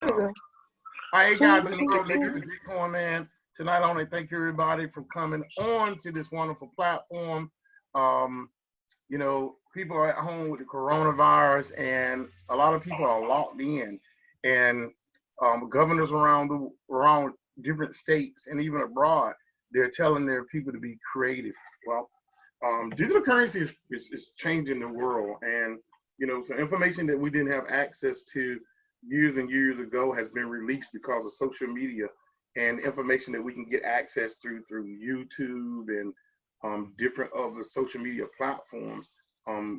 All right, guys, in the world, this is Bitcoin Man. Tonight, I want to thank everybody for coming on to this wonderful platform. Um, people are at home with the coronavirus, and a lot of people are locked in. And governors around different states and even abroad, they're telling their people to be creative. Well, digital currency is changing the world, and some information that we didn't have access to years and years ago has been released because of social media and information that we can get access through YouTube and different other social media platforms.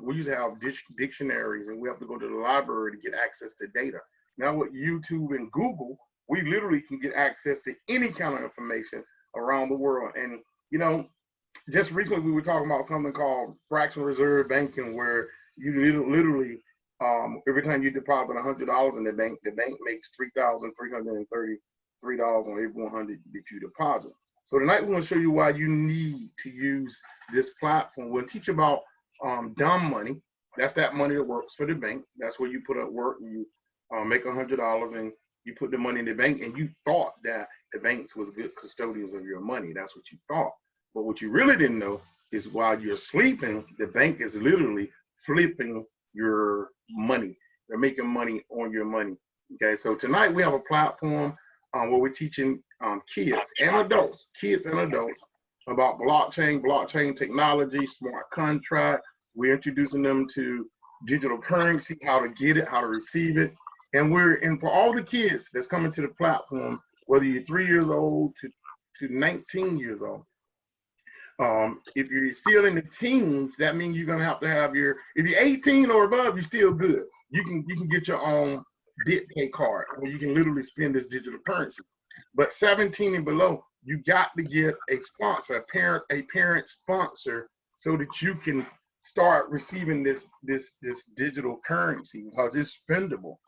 We used to have dictionaries, and we have to go to the library to get access to data. Now with YouTube and Google, we literally can get access to any kind of information around the world. And just recently we were talking about something called fractional reserve banking, where you literally every time you deposit $100 in the bank makes $3,333 on every 100 that you deposit. So tonight we're going to show you why you need to use this platform. We'll teach about dumb money. That's that money that works for the bank. That's where you put up work and you make $100 and you put the money in the bank, and you thought that the banks was good custodians of your money. That's what you thought. But what you really didn't know is while you're sleeping, the bank is literally flipping your money. They're making money on your money. Okay, so tonight we have a platform where we're teaching kids and adults about blockchain technology, smart contract. We're introducing them to digital currency, how to get it, how to receive it. And for all the kids that's coming to the platform, whether you're 3 years old to 19 years old, if you're still in the teens, that means you're gonna have to have if you're 18 or above, you're still good. You can get your own BitPay card where you can literally spend this digital currency. But 17 and below, you got to get a sponsor, a parent sponsor, so that you can start receiving this digital currency because it's spendable.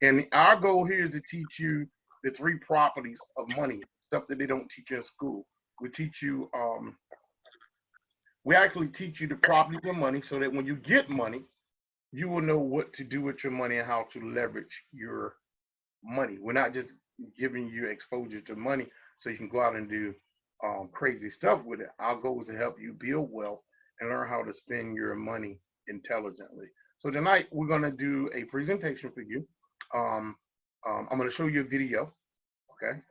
And our goal here is to teach you the 3 properties of money, stuff that they don't teach in school. We teach you we actually teach you the properties of money so that when you get money, you will know what to do with your money and how to leverage your money. We're not just giving you exposure to money so you can go out and do crazy stuff with it. Our goal is to help you build wealth and learn how to spend your money intelligently. So tonight we're going to do a presentation for you. I'm going to show you a video. Okay.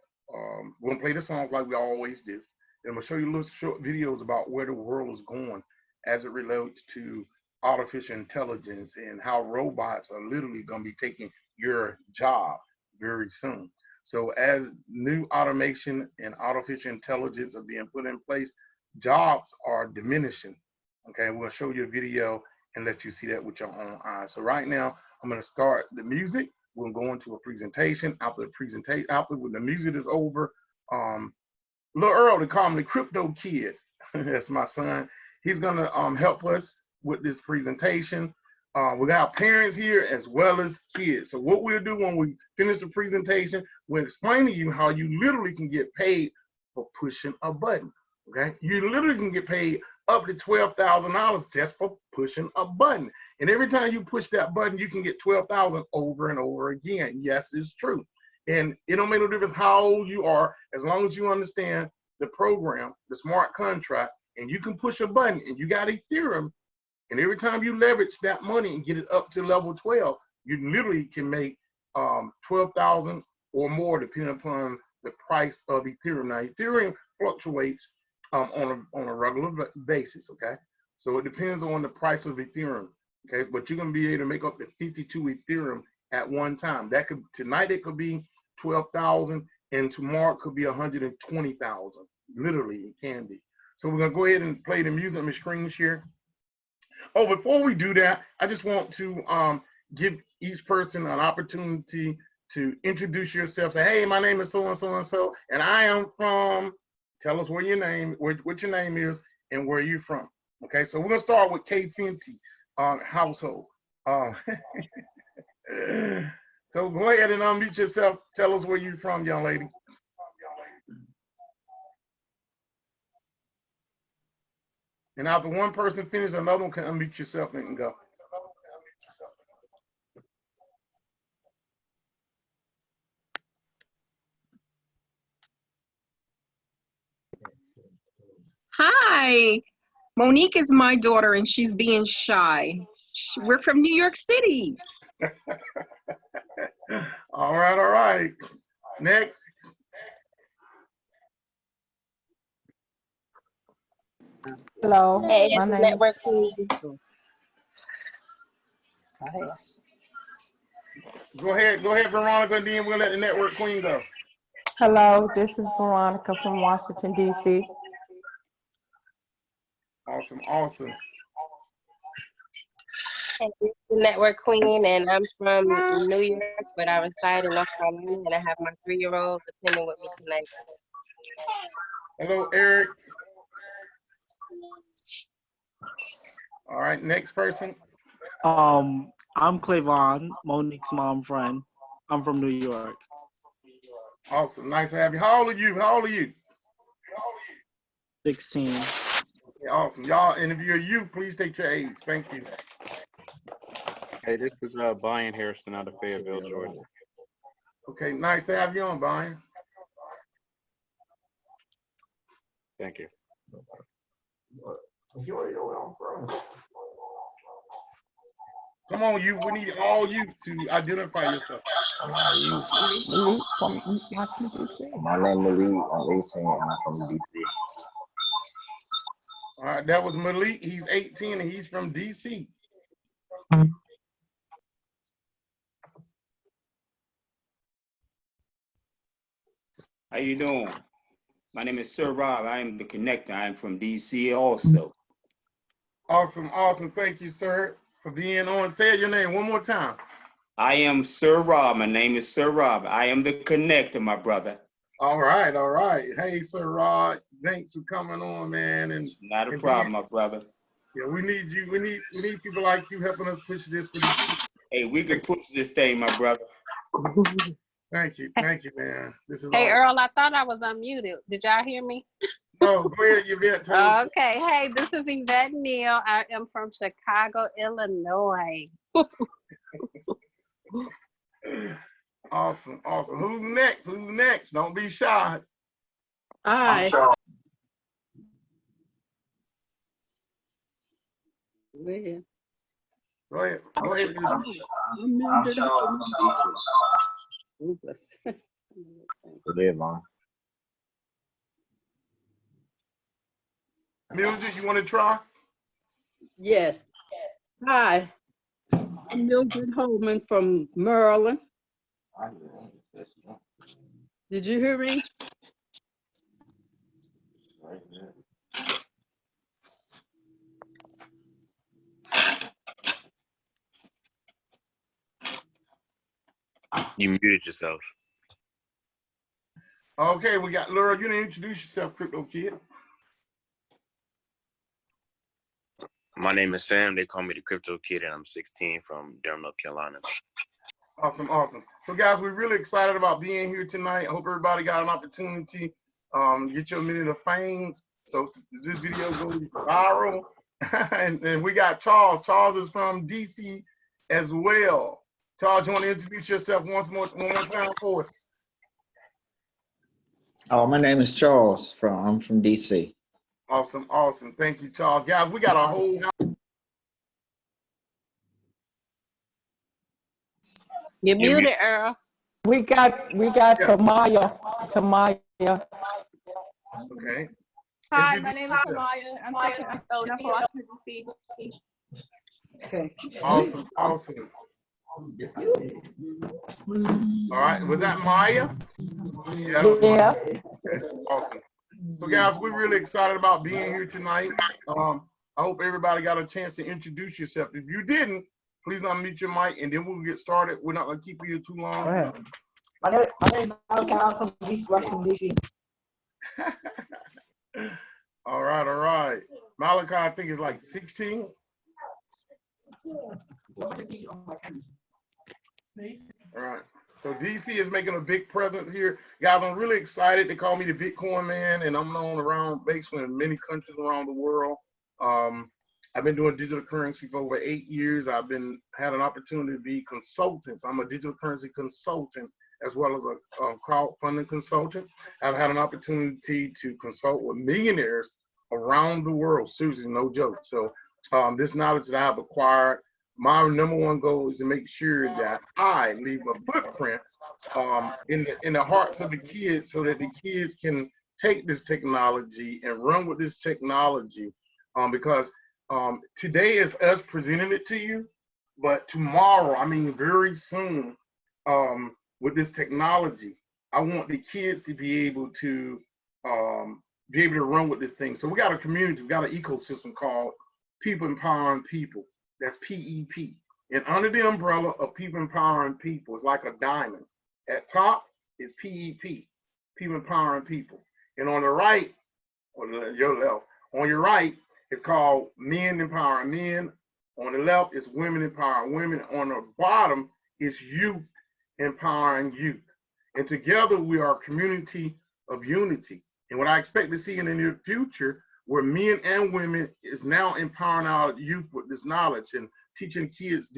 We're going to play the songs like we always do. And I'm going to show you little short videos about where the world is going as it relates to artificial intelligence and how robots are literally going to be taking your job very soon. So as new automation and artificial intelligence are being put in place, jobs are diminishing. Okay, we'll show you a video and let you see that with your own eyes. So right now, I'm going to start the music. We'll go into a presentation. After when the music is over, Lil Earl, they call him the Crypto Kid. That's my son. He's gonna help us with this presentation. We got parents here as well as kids. So what we'll do when we finish the presentation, we'll explain to you how you literally can get paid for pushing a button. Okay, you literally can get paid up to $12,000 just for pushing a button. And every time you push that button, you can get 12,000 over and over again. Yes, it's true. And it don't make no difference how old you are, as long as you understand the program, the smart contract, and you can push a button and you got Ethereum. And every time you leverage that money and get it up to level 12, you literally can make 12,000 or more depending upon the price of Ethereum. Now, Ethereum fluctuates on a regular basis, okay? So it depends on the price of Ethereum, okay? But you're gonna be able to make up to 52 Ethereum at one time. Tonight it could be 12,000, and tomorrow it could be 120,000. Literally, it can be. So we're gonna go ahead and play the music on the screen share. Oh, before we do that, I just want to give each person an opportunity to introduce yourself. Say, hey, my name is so and so and so, and I am from. Tell us what your name is, and where you're from. Okay, so we're gonna start with K Fenty household. So go ahead and unmute yourself. Tell us where you're from, young lady. And after one person finishes, another one can unmute yourself and go. Hi, Monique is my daughter and she's being shy. We're from New York City. All right, all right. Next. Hello, Hey, my it's name Network is Queen. Go ahead. Go ahead, Veronica, and then we'll let the network queen go. Hello. This is Veronica from Washington D.C. Awesome, awesome. Hey, it's the Network Queen, and I'm from New York, but I reside in North Carolina, and I have my 3-year-old attending with me tonight. Hello, Eric. All right, next person. I'm Clavon, Monique's mom friend. I'm from New York. Awesome, nice to have you. How old are you? How old are you? 16. Okay, awesome. Y'all, and if you're you, please state your age. Thank you. Hey, this is Brian Harrison out of Fayetteville, Georgia. Okay, nice to have you on, Brian. Thank you. Come on, you. We need all you to identify yourself. Malik from Washington D.C. My name is Malik. I'm 18 and I'm from DC. All right, that was Malik. He's 18 and he's from DC. How you doing? My name is Sir Rob. I am the connector. I am from DC also. Awesome, awesome. Thank you, sir, for being on. Say your name one more time. I am Sir Rob. My name is Sir Rob. I am the connector, my brother. All right, all right. Hey, Sir Rod, thanks for coming on, man. And Not a problem, my brother. Yeah, we need you. We need people like you helping us push this for these people. Hey, we can push this thing, my brother. Thank you, man. This is Hey, awesome. Earl, I thought I was unmuted. Did y'all hear me? Oh, go ahead, Yvette. Tell us. Okay. Hey, this is Yvette Neal. I am from Chicago, Illinois. Awesome, awesome. Who's next? Who's next? Don't be shy. Hi. Where? Go ahead. Go ahead. I'm Charles from DC. Live on. Mildred, you want to try? Yes. Hi. I'm Mildred Holman from Maryland. Did you hear me? You muted yourself. Okay, we got Laura. You didn't introduce yourself, Crypto Kid. My name is Sam. They call me the Crypto Kid, and I'm 16 from Durham, North Carolina. Awesome, awesome. So, guys, we're really excited about being here tonight. I hope everybody got an opportunity get your minute of fame. So this video goes viral. and we got Charles. Charles is from DC as well. Charles, you want to introduce yourself one more time for us? Oh, my name is Charles. I'm from DC. Awesome, awesome. Thank you, Charles. Guys, we got a whole. You're muted, Earl. We got Tamaya. Okay. Hi, my name is Tamaya. I'm taking my phone from Washington, D.C. Okay. Awesome, awesome. All right, was that Maya? Yeah. That was Yeah. Awesome. So, guys, we're really excited about being here tonight. I hope everybody got a chance to introduce yourself. If you didn't, please unmute your mic, and then we'll get started. We're not going to keep you too long. Go ahead. My name is Malachi from Washington D.C. All right, all right. Malachi, I think is like 16. All right. So DC is making a big presence here. Guys, I'm really excited. They call me the Bitcoin man, and I'm known around basically in many countries around the world. I've been doing digital currency for over 8 years. I've had an opportunity to be consultant. I'm a digital currency consultant as well as a crowdfunding consultant. I've had an opportunity to consult with millionaires around the world. Seriously, no joke. So this knowledge that I've acquired, my number one goal is to make sure that I leave a footprint in the hearts of the kids, so that the kids can take this technology and run with this technology. Because today is us presenting it to you, but tomorrow, I mean, very soon, with this technology, I want the kids to be able to run with this thing. So we got a community, we got an ecosystem called People Empowering People. That's PEP. And under the umbrella of People Empowering People, it's like a diamond. At top is PEP, People Empowering People. And on the right, or your left, on your right, it's called Men Empowering Men. On the left is Women Empowering Women. On the bottom is Youth Empowering Youth. And together we are a community of unity. And what I expect to see in the near future, where men and women is now empowering our youth with this knowledge and teaching kids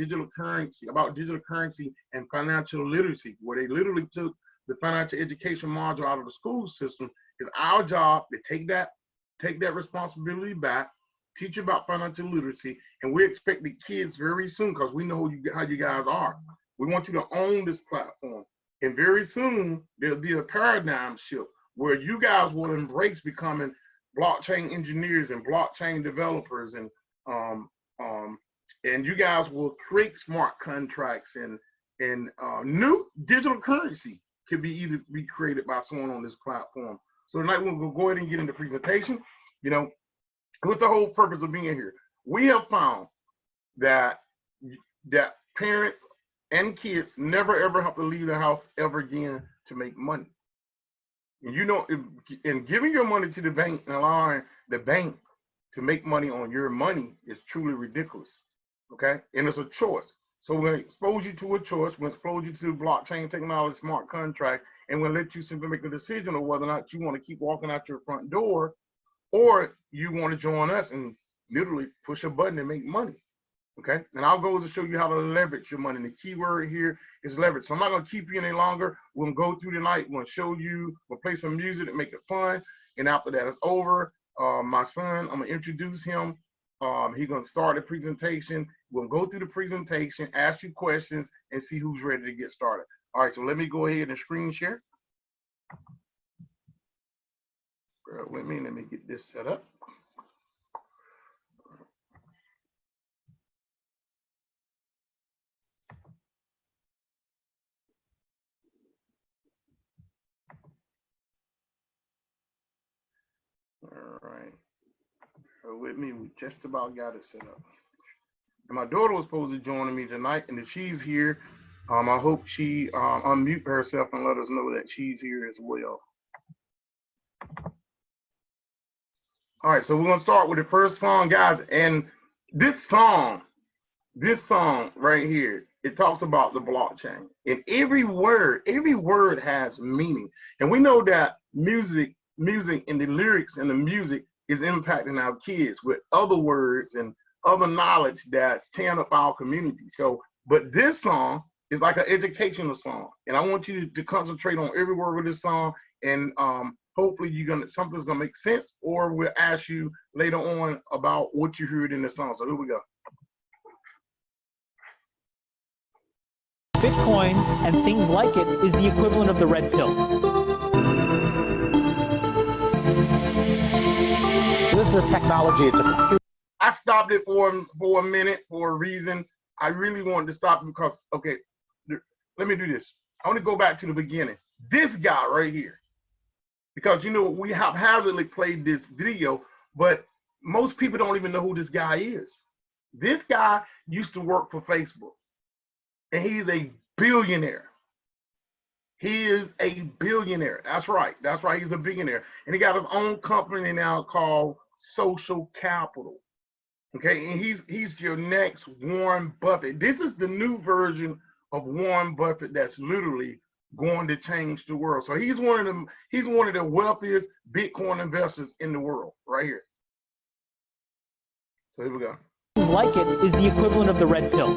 about digital currency and financial literacy, where they literally took the financial education module out of the school system. It's our job to take that responsibility back, teach about financial literacy, and we expect the kids very soon, because we know how you guys are. We want you to own this platform. And very soon, there'll be a paradigm shift where you guys will embrace becoming blockchain engineers and blockchain developers, and you guys will create smart contracts, and new digital currency could be created by someone on this platform. So tonight we'll go ahead and get into presentation. You know, what's the whole purpose of being here? We have found that parents and kids never ever have to leave their house ever again to make money. And you know, and giving your money to the bank and allowing the bank to make money on your money is truly ridiculous. Okay, and it's a choice. So we're going to expose you to a choice. We're going to expose you to blockchain technology, smart contract, and we'll let you simply make a decision of whether or not you want to keep walking out your front door, or you want to join us and literally push a button and make money. Okay, and our goal is to show you how to leverage your money. And the key word here is leverage. So I'm not going to keep you any longer. We'll go through the night. We'll show you, we'll play some music and make it fun. And after that is over, my son, I'm going to introduce him. He's going to start the presentation. We'll go through the presentation, ask you questions, and see who's ready to get started. All right, so let me go ahead and screen share. Bear with me, let me get this set up. All right, bear with me, we just about got it set up. And my daughter was supposed to join me tonight, and if she's here, I hope she unmute herself and let us know that she's here as well. All right, so we're gonna start with the first song, guys. And this song right here, it talks about the blockchain. And every word has meaning. And we know that music and the lyrics and the music is impacting our kids with other words and other knowledge that's tearing up our community. So, but this song is like an educational song. And I want you to concentrate on every word of this song, and hopefully something's gonna make sense, or we'll ask you later on about what you heard in the song. So here we go. Bitcoin and things like it is the equivalent of the red pill. This is a technology, it's a computer. I stopped it for a minute for a reason. I really wanted to stop it because, okay, let me do this. I want to go back to the beginning. This guy right here, because you know, we haphazardly played this video, but most people don't even know who this guy is. This guy used to work for Facebook, and he's a billionaire. He is a billionaire. That's right. That's right. He's a billionaire. And he got his own company now called Social Capital. Okay, and he's your next Warren Buffett. This is the new version of Warren Buffett that's literally going to change the world. So he's one of the wealthiest Bitcoin investors in the world, right here. So here we go. Things like it is the equivalent of the red pill.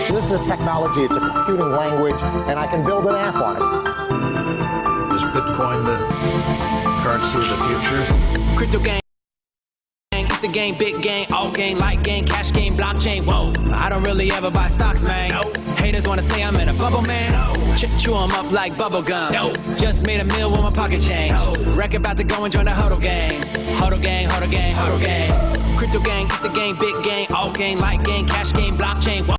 This is a technology, it's a computing language, and I can build an app on it. This Bitcoin the currency of the future? Crypto gang, it's the game, big game, all game, light game, cash game, blockchain. Whoa, I don't really ever buy stocks, man. Haters wanna say I'm in a bubble, man. Chew them up like bubble gum. Just made a meal with my pocket change. Wreck about to go and join the hodl gang. Hodl gang, hodl gang, hodl gang. Crypto gang, it's the game, big game, all game, light game, cash game, blockchain. Whoa.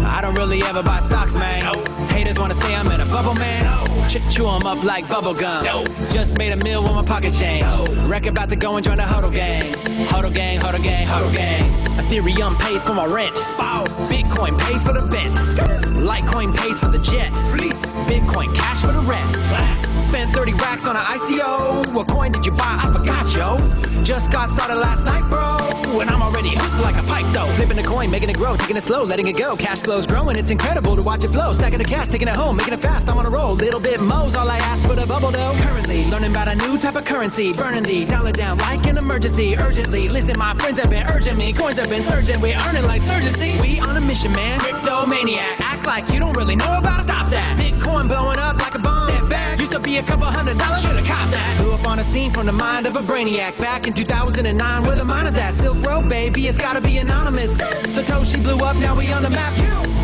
I don't really ever buy stocks, man. Haters wanna say I'm in a bubble, man. Chew them up like bubble gum. Just made a meal with my pocket change. Wreck about to go and join the hodl gang. Hodl gang, hodl gang, hodl gang. Ethereum pays for my rent. Bitcoin pays for the vent. Litecoin pays for the jet. Bitcoin cash for the rest. Spent 30 racks on an ICO. What coin did you buy? I forgot, yo. Just got started last night, bro. And I'm already hooked like a pipe, though. Flipping the coin, making it grow, taking it slow, letting it go. Cash flow's growing, it's incredible to watch it flow. Stacking the cash, taking it home, making it fast. I'm on a roll. Little bit mo's all I ask for the bubble, though. Currently, learning about a new type of currency. Burning the dollar down like an emergency. Urgently, listen, my friends have been urging me. Coins have been surging, we're earning like surgency. We on a mission, man. Crypto maniac. Act like you don't really know about it. Stop that. Bitcoin blowing up like a bomb. Step back. Used to be a couple $100. Should've copped that. Blew up on a scene from the mind of a brainiac. Back in 2009, where the miners at? Silk Road, baby, it's gotta be anonymous. Satoshi blew up, now we on the map.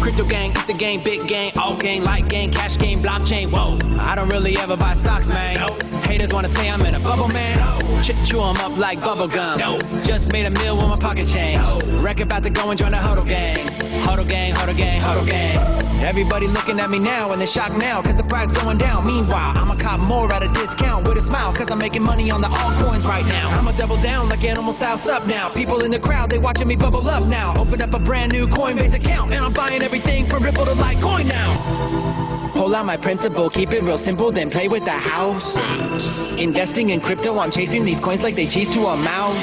Crypto gang, it's the game, big game, all game, light game, cash game, blockchain. Whoa, I don't really ever buy stocks, man. Haters wanna say I'm in a bubble, man. Chew them up like bubble gum. Just made a meal with my pocket change. Wreck about to go and join the hodl gang. Hodl gang, hodl gang, hodl gang. Everybody looking at me now and they're shocked now, cause the price going down. Meanwhile, I'ma cop more at a discount with a smile, cause I'm making money on the altcoins right now. I'ma double down like animal style sub now. People in the crowd, they watching me bubble up now. Open up a brand new Coinbase account, and I'm buying everything from Ripple to Litecoin now. Pull out my principle, keep it real simple, then play with the house. Investing in crypto, I'm chasing these coins like they cheese to a mouse.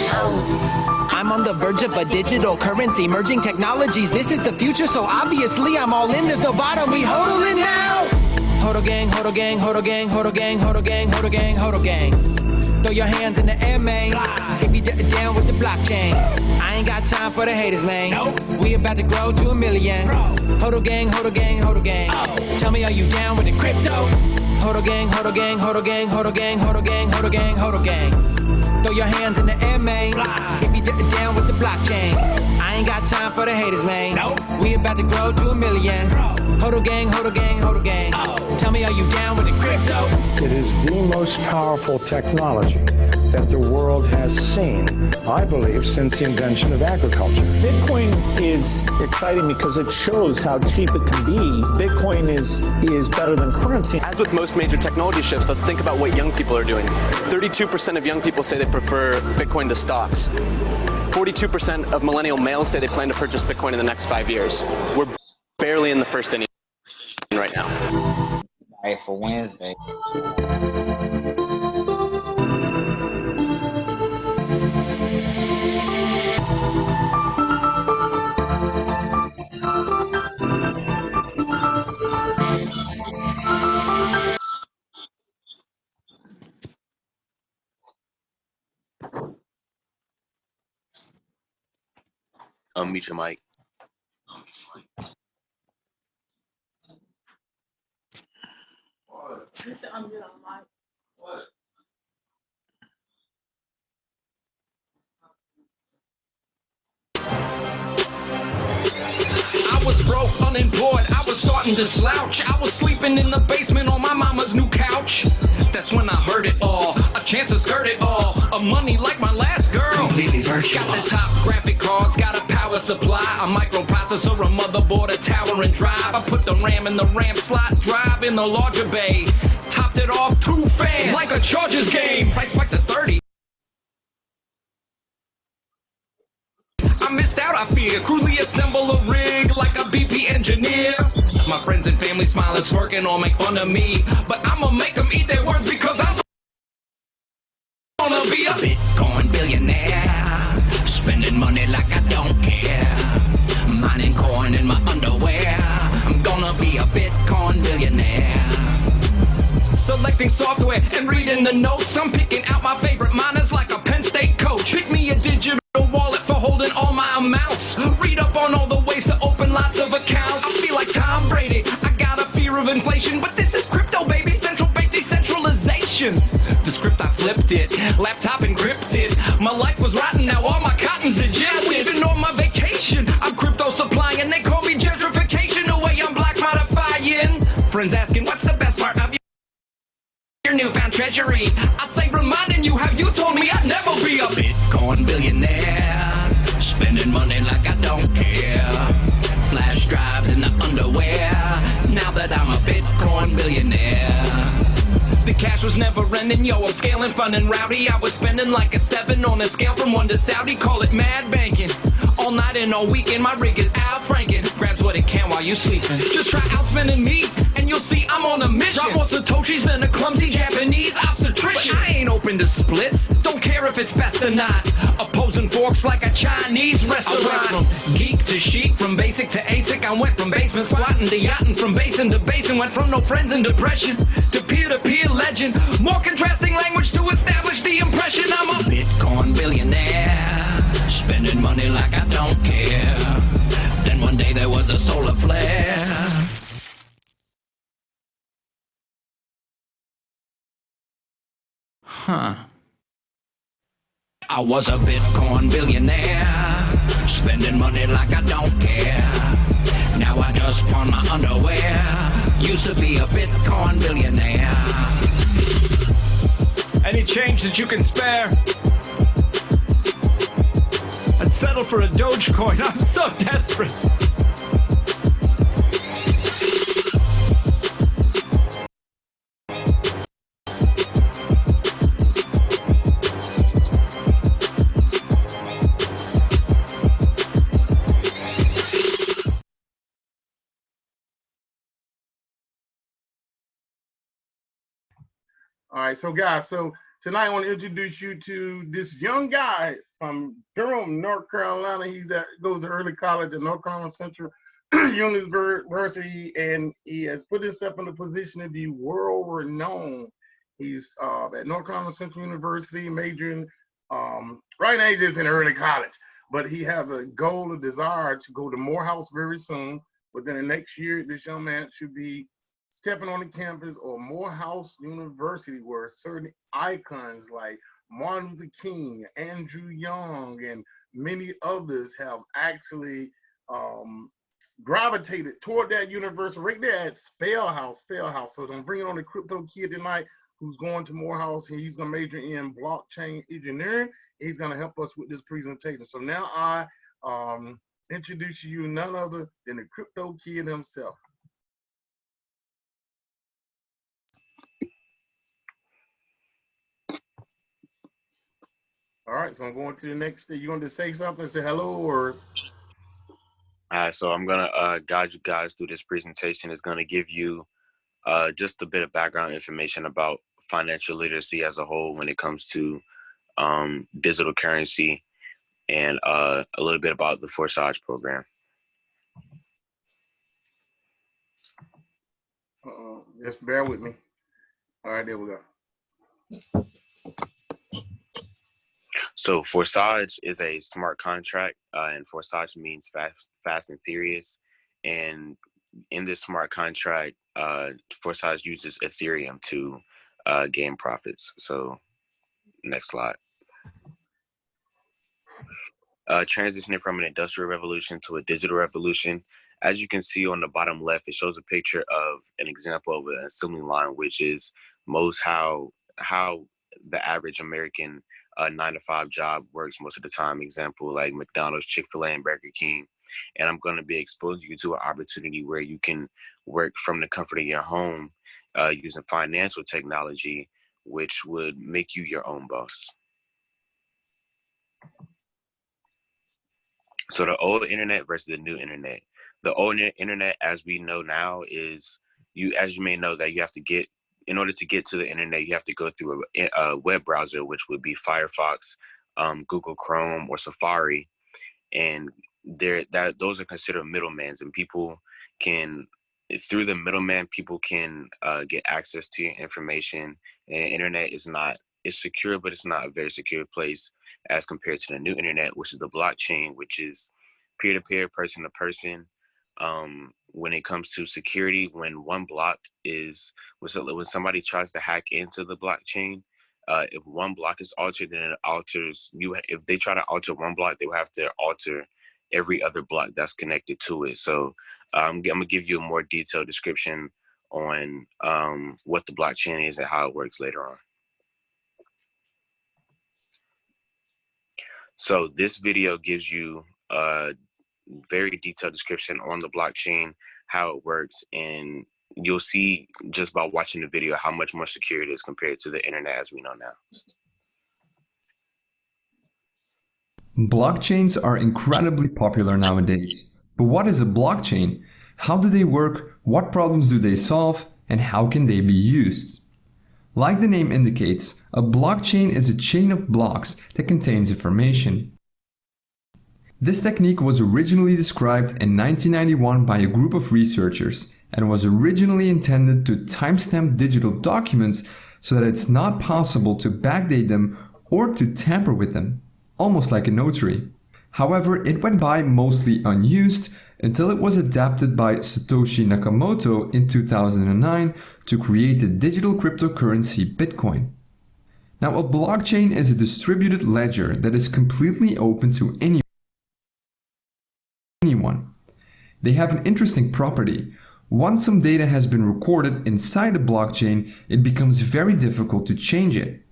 I'm on the verge of a digital currency, merging technologies. This is the future, so obviously I'm all in. There's no bottom, we hodl it now. Hodl gang, hodl gang, hodl gang, hodl gang, hodl gang, hodl gang, hodl gang. Throw your hands in the air, man. If you down with the blockchain. I ain't got time for the haters, man. We about to grow to 1 million. Hodl gang, hodl gang, hodl gang. Tell me, are you down with the crypto? Hodl gang, hodl gang, hodl gang, hodl gang, hodl gang, hodl gang, hodl gang. Throw your hands in the air, man. If you down with the blockchain. I ain't got time for the haters, man. We about to grow to 1 million. Hodl gang, hodl gang, hodl gang. Tell me, are you down with the crypto? It is the most powerful technology that the world has seen, I believe, since the invention of agriculture. Bitcoin is exciting because it shows how cheap it can be. Bitcoin is better than currency. As with most major technology shifts, let's think about what young people are doing. 32% of young people say they prefer Bitcoin to stocks. 42% of millennial males say they plan to purchase Bitcoin in the next 5 years. We're barely in the first inning right now. Hey, for Wednesday. Unmute your mic. I was broke, unemployed, I was starting to slouch. I was sleeping in the basement on my mama's new couch. That's when I heard it all, a chance to skirt it all. A money like my last girl. Completely virtual. Got the top graphic cards, got a power supply, a microprocessor, a motherboard, a tower and drive. I put the RAM in the RAM slot, drive in the larger bay. Topped it off, 2 fans, like a Chargers game. Price back to 30. I missed out, I fear. Crudely assemble a rig like a BP engineer. My friends and family smiling, smirking or make fun of me, but I'ma make them eat their words because I'm gonna be a Bitcoin billionaire. Spending money like I don't care. Mining coin in my underwear. I'm gonna be a Bitcoin billionaire. Selecting software and reading the notes. I'm picking out my favorite miners like a Penn State coach. Pick me a digital wallet for holding all my amounts. Read up on all the ways to open lots of accounts. I feel like Tom Brady. I got a fear of inflation, but this is crypto, baby. Central bank decentralization. it. Laptop encrypted. My life was rotten, now all my cotton's ejected. Even on my vacation, I'm crypto supplying. They call me gentrification, the way I'm black modifying. Friends asking, what's the best part of your newfound treasury? I say, reminding you how you told me I'd never be a Bitcoin billionaire. Spending money like I don't care. Flash drives in the underwear. Now that I'm a Bitcoin billionaire. The cash was never ending, yo, I'm scaling fun and rowdy. I was spending like a 7 on a scale from 1 to Saudi. Call it mad banking. All night and all weekend, my rig is Al Franken. Grabs what it can while you sleeping. Just try outspending me, and you'll see I'm on a mission. Drop more Satoshis than a clumsy Japanese obstetrician. But I ain't open to splits, don't care if it's best or not. Opposing forks like a Chinese restaurant. I went from geek to chic, from basic to ASIC. I went from basement squatting to yachting, from basin to basin. Went from no friends in depression to peer-to-peer legend. More contrasting language to establish the impression I'm a Bitcoin billionaire. Spending money like I don't care. Then one day there was a solar flare. Huh. I was a Bitcoin billionaire. Spending money like I don't care. Now I just pawn my underwear. Used to be a Bitcoin billionaire. Any change that you can spare? I'd settle for a Dogecoin. I'm so desperate. All right, so guys, so tonight I want to introduce you to this young guy from Durham, North Carolina. Goes to early college at North Carolina Central University, and he has put himself in a position to be world renowned. He's at North Carolina Central University, majoring right now he's just in early college, but he has a goal, a desire to go to Morehouse very soon. Within the next year, this young man should be stepping on the campus of Morehouse University, where certain icons like Martin Luther King, Andrew Young, and many others have actually gravitated toward that university right there at Spellhouse. So I'm bringing on the crypto kid tonight who's going to Morehouse, and he's going to major in blockchain engineering. He's going to help us with this presentation. So now I introduce you none other than the crypto kid himself. All right, so I'm going to the next. You going to say something? Say hello, or? All right, so I'm gonna guide you guys through this presentation. It's gonna give you just a bit of background information about financial literacy as a whole when it comes to digital currency, and a little bit about the Forsage program. Just bear with me. All right, there we go. So Forsage is a smart contract, and Forsage means fast and furious. And in this smart contract, Forsage uses Ethereum to gain profits. So next slide. Transitioning from an industrial revolution to a digital revolution. As you can see on the bottom left, it shows a picture of an example of an assembly line, which is how the average American 9-to-5 job works most of the time. Example like McDonald's, Chick-fil-A, and Burger King. And I'm going to be exposing you to an opportunity where you can work from the comfort of your home using financial technology, which would make you your own boss. So the old internet versus the new internet. The old internet, as we know now, is as you may know, that you have to get, in order to get to the internet, you have to go through a web browser, which would be Firefox, Google Chrome, or Safari. And those are considered middlemen, and people can, through the middleman, people can get access to your information. And the internet it's secure, but it's not a very secure place as compared to the new internet, which is the blockchain, which is peer-to-peer, person-to-person. When it comes to security, when somebody tries to hack into the blockchain, if one block is altered, then it alters you. If they try to alter one block, they will have to alter every other block that's connected to it. So I'm gonna give you a more detailed description on what the blockchain is and how it works later on. So this video gives you a very detailed description on the blockchain, how it works, and you'll see just by watching the video how much more secure it is compared to the internet as we know now. Blockchains are incredibly popular nowadays. But what is a blockchain? How do they work? What problems do they solve? And how can they be used? Like the name indicates, a blockchain is a chain of blocks that contains information. This technique was originally described in 1991 by a group of researchers and was originally intended to timestamp digital documents so that it's not possible to backdate them or to tamper with them, almost like a notary. However, it went by mostly unused until it was adapted by Satoshi Nakamoto in 2009 to create the digital cryptocurrency Bitcoin. Now, a blockchain is a distributed ledger that is completely open to anyone. They have an interesting property. Once some data has been recorded inside a blockchain, it becomes very difficult to change it.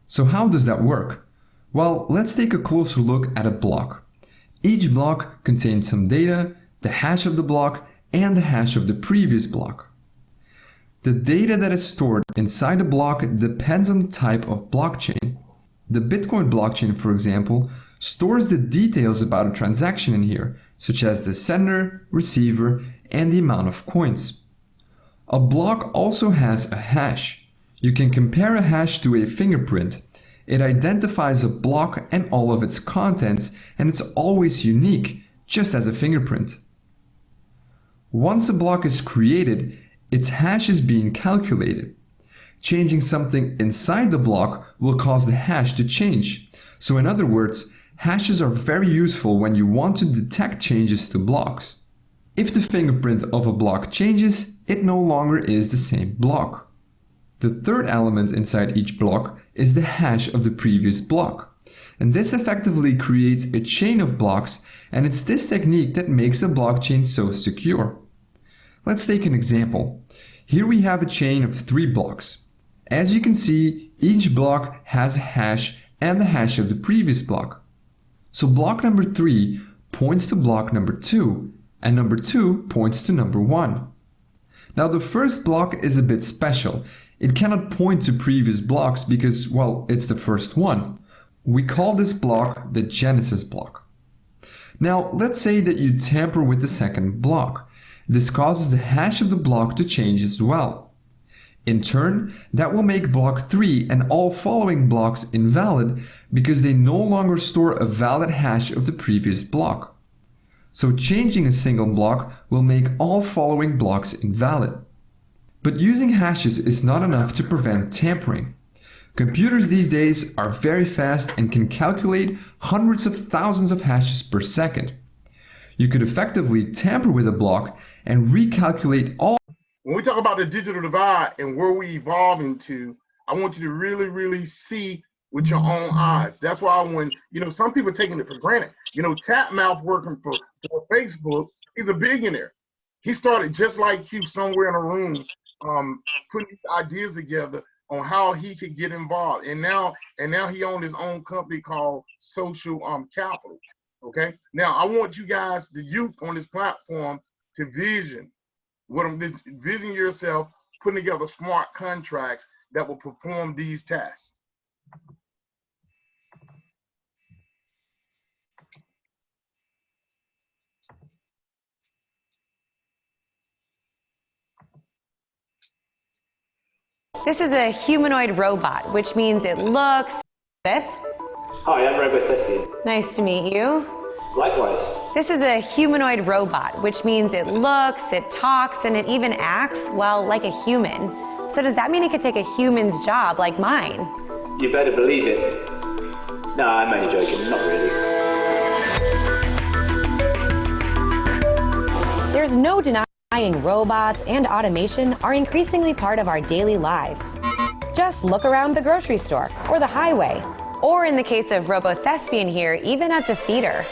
So how does that work? Well, let's take a closer look at a block. Each block contains some data, the hash of the block, and the hash of the previous block. The data that is stored inside a block depends on the type of blockchain. The Bitcoin blockchain, for example, stores the details about a transaction in here, such as the sender, receiver, and the amount of coins. A block also has a hash. You can compare a hash to a fingerprint. It identifies a block and all of its contents, and it's always unique, just as a fingerprint. Once a block is created, its hash is being calculated. Changing something inside the block will cause the hash to change. So in other words, hashes are very useful when you want to detect changes to blocks. If the fingerprint of a block changes, it no longer is the same block. The third element inside each block is the hash of the previous block. And this effectively creates a chain of blocks, and it's this technique that makes a blockchain so secure. Let's take an example. Here we have a chain of 3 blocks. As you can see, each block has a hash and the hash of the previous block. So block number 3 points to block number 2, and number 2 points to number 1. Now the first block is a bit special. It cannot point to previous blocks because, well, it's the first one. We call this block the Genesis block. Now let's say that you tamper with the second block. This causes the hash of the block to change as well. In turn, that will make block 3 and all following blocks invalid because they no longer store a valid hash of the previous block. So changing a single block will make all following blocks invalid. But using hashes is not enough to prevent tampering. Computers these days are very fast and can calculate hundreds of thousands of hashes per second. You could effectively tamper with a block and recalculate all. When we talk about the digital divide and where we evolve into, I want you to really, really see with your own eyes. That's why when, some people are taking it for granted. Tapmouth working for Facebook, he's a billionaire. He started just like you somewhere in a room, putting these ideas together on how he could get involved. And now he owns his own company called Social Capital. Okay. Now I want you guys, the youth on this platform, to vision yourself putting together smart contracts that will perform these tasks. This is a humanoid robot, which means it looks... Beth? Hi, I'm Robot Thespian. Nice to meet you. Likewise. This is a humanoid robot, which means it looks, it talks, and it even acts, well, like a human. So does that mean it could take a human's job, like mine? You better believe it. No, I'm only joking, not really. There's no denying robots and automation are increasingly part of our daily lives. Just look around the grocery store or the highway. Or in the case of Robo-Thespian here, even at the theater.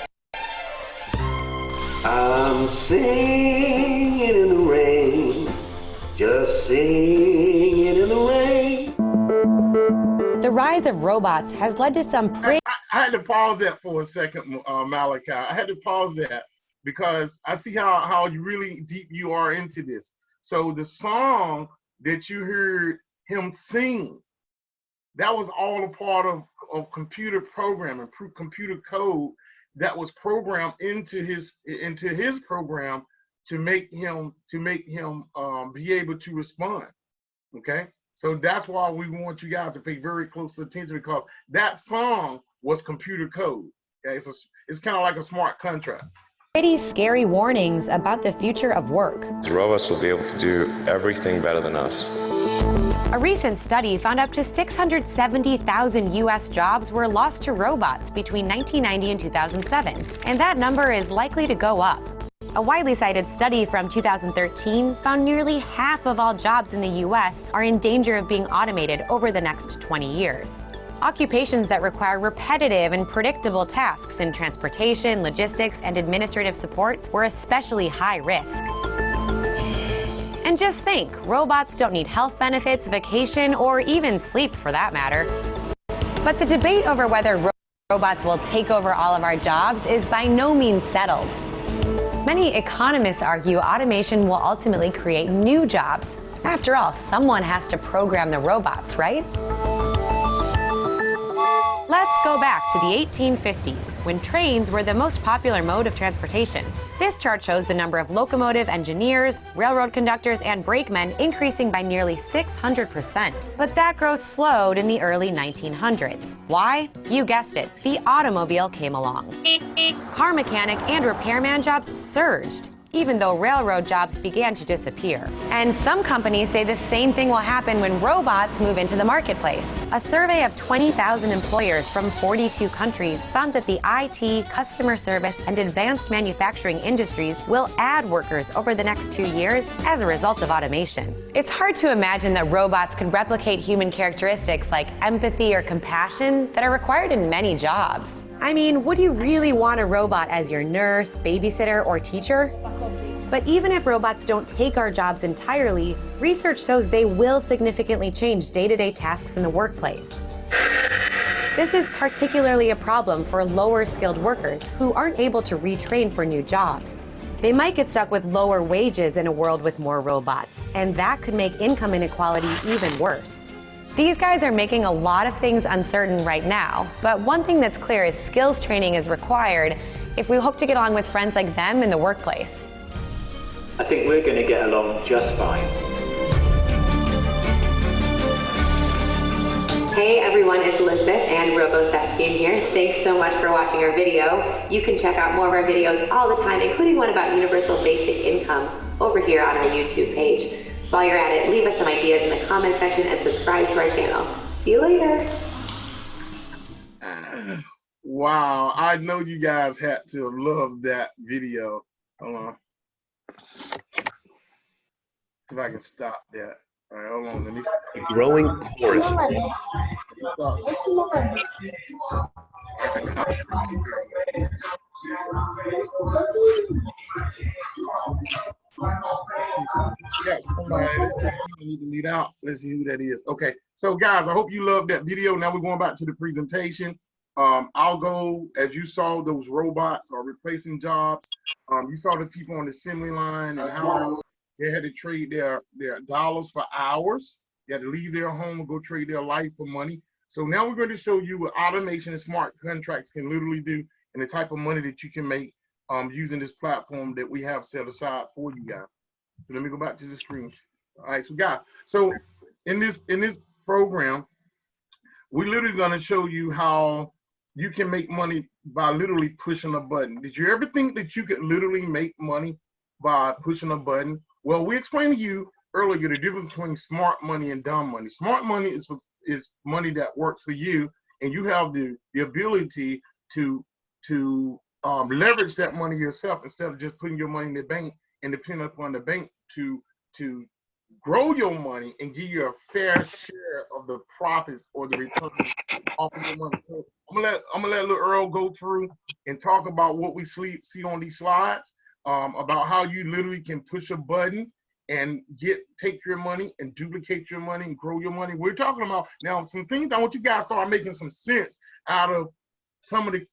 I'm singing in the rain, just singing in the rain. The rise of robots has led to some pretty... I had to pause that for a second, Malachi. I had to pause that because I see how you really deep you are into this. So the song that you heard him sing, that was all a part of computer programming, computer code that was programmed into his program to make him be able to respond. Okay, so that's why we want you guys to pay very close attention, because that song was computer code. Okay, so it's kind of like a smart contract. Pretty scary warnings about the future of work. The robots will be able to do everything better than us. A recent study found up to 670,000 U.S. jobs were lost to robots between 1990 and 2007, and that number is likely to go up. A widely cited study from 2013 found nearly half of all jobs in the U.S. are in danger of being automated over the next 20 years. Occupations that require repetitive and predictable tasks in transportation, logistics, and administrative support were especially high risk. And just think, robots don't need health benefits, vacation, or even sleep for that matter. But the debate over whether robots will take over all of our jobs is by no means settled. Many economists argue automation will ultimately create new jobs. After all, someone has to program the robots, right? Let's go back to the 1850s, when trains were the most popular mode of transportation. This chart shows the number of locomotive engineers, railroad conductors, and brakemen increasing by nearly 600%. But that growth slowed in the early 1900s. Why? You guessed it, the automobile came along. Car mechanic and repairman jobs surged, even though railroad jobs began to disappear. And some companies say the same thing will happen when robots move into the marketplace. A survey of 20,000 employers from 42 countries found that the IT, customer service, and advanced manufacturing industries will add workers over the next 2 years as a result of automation. It's hard to imagine that robots could replicate human characteristics like empathy or compassion that are required in many jobs. I mean, would you really want a robot as your nurse, babysitter, or teacher? But even if robots don't take our jobs entirely, research shows they will significantly change day-to-day tasks in the workplace. This is particularly a problem for lower-skilled workers who aren't able to retrain for new jobs. They might get stuck with lower wages in a world with more robots, and that could make income inequality even worse. These guys are making a lot of things uncertain right now, but one thing that's clear is skills training is required if we hope to get along with friends like them in the workplace. I think we're going to get along just fine. Hey everyone, it's Elizabeth and Robo-Thespian here. Thanks so much for watching our video. You can check out more of our videos all the time, including one about universal basic income over here on our YouTube page. While you're at it, leave us some ideas in the comment section and subscribe to our channel. See you later. Wow, I know you guys had to love that video. Hold on. See if I can stop that. All right, hold on. Let me The growing chorus. Yes, somebody need to meet out. Let's see who that is. Okay, so guys, I hope you loved that video. Now we're going back to the presentation. I'll go, as you saw, those robots are replacing jobs. You saw the people on the assembly line and how they had to trade their dollars for hours. They had to leave their home and go trade their life for money. So now we're going to show you what automation and smart contracts can literally do and the type of money that you can make using this platform that we have set aside for you guys. So let me go back to the screen. All right, so guys, so in this program, we're literally going to show you how you can make money by literally pushing a button. Did you ever think that you could literally make money by pushing a button? Well, we explained to you earlier the difference between smart money and dumb money. Smart money is money that works for you, and you have the ability to leverage that money yourself instead of just putting your money in the bank and depending upon the bank to grow your money and give you a fair share of the profits or the return off of your money. So I'm gonna let little Earl go through and talk about what we see on these slides, about how you literally can push a button and take your money and duplicate your money and grow your money. We're talking about now some things. I want you guys to start making some sense out of some of the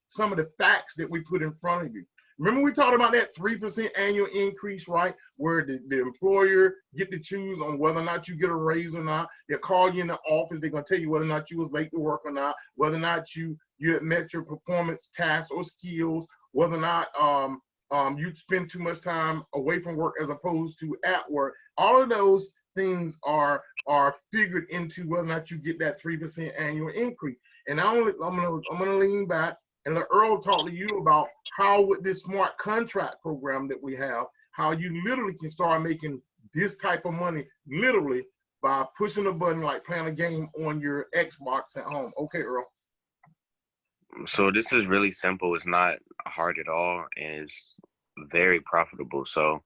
facts that we put in front of you. Remember we talked about that 3% annual increase, right? Where the employer get to choose on whether or not you get a raise or not. They'll call you in the office. They're gonna tell you whether or not you was late to work or not, whether or not you had met your performance tasks or skills, whether or not you'd spend too much time away from work as opposed to at work. All of those things are figured into whether or not you get that 3% annual increase. And I'm gonna lean back and let Earl talk to you about how with this smart contract program that we have, how you literally can start making this type of money literally by pushing a button like playing a game on your Xbox at home. Okay, Earl. So this is really simple. It's not hard at all, and it's very profitable. So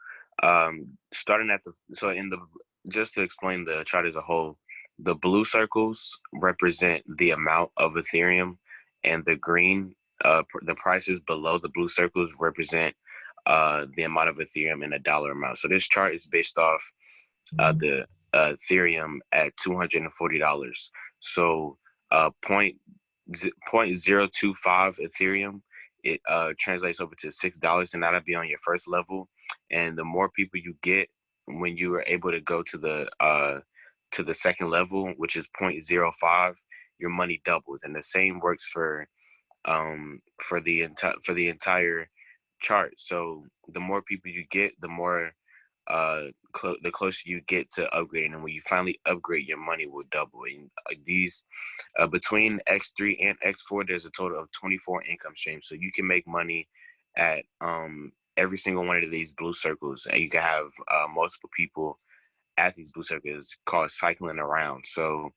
starting at just to explain the chart as a whole, the blue circles represent the amount of Ethereum, and the green, the prices below the blue circles represent the amount of Ethereum in a dollar amount. So this chart is based off the Ethereum at $240. So 0.025 Ethereum, it translates over to $6, and that'll be on your first level. And the more people you get, when you are able to go to the second level, which is 0.05, your money doubles. And the same works for the entire chart. So the more people you get, the more the closer you get to upgrading, and when you finally upgrade, your money will double. And these between X3 and X4, there's a total of 24 income streams. So you can make money at every single one of these blue circles, and you can have multiple people at these blue circles, called cycling around. So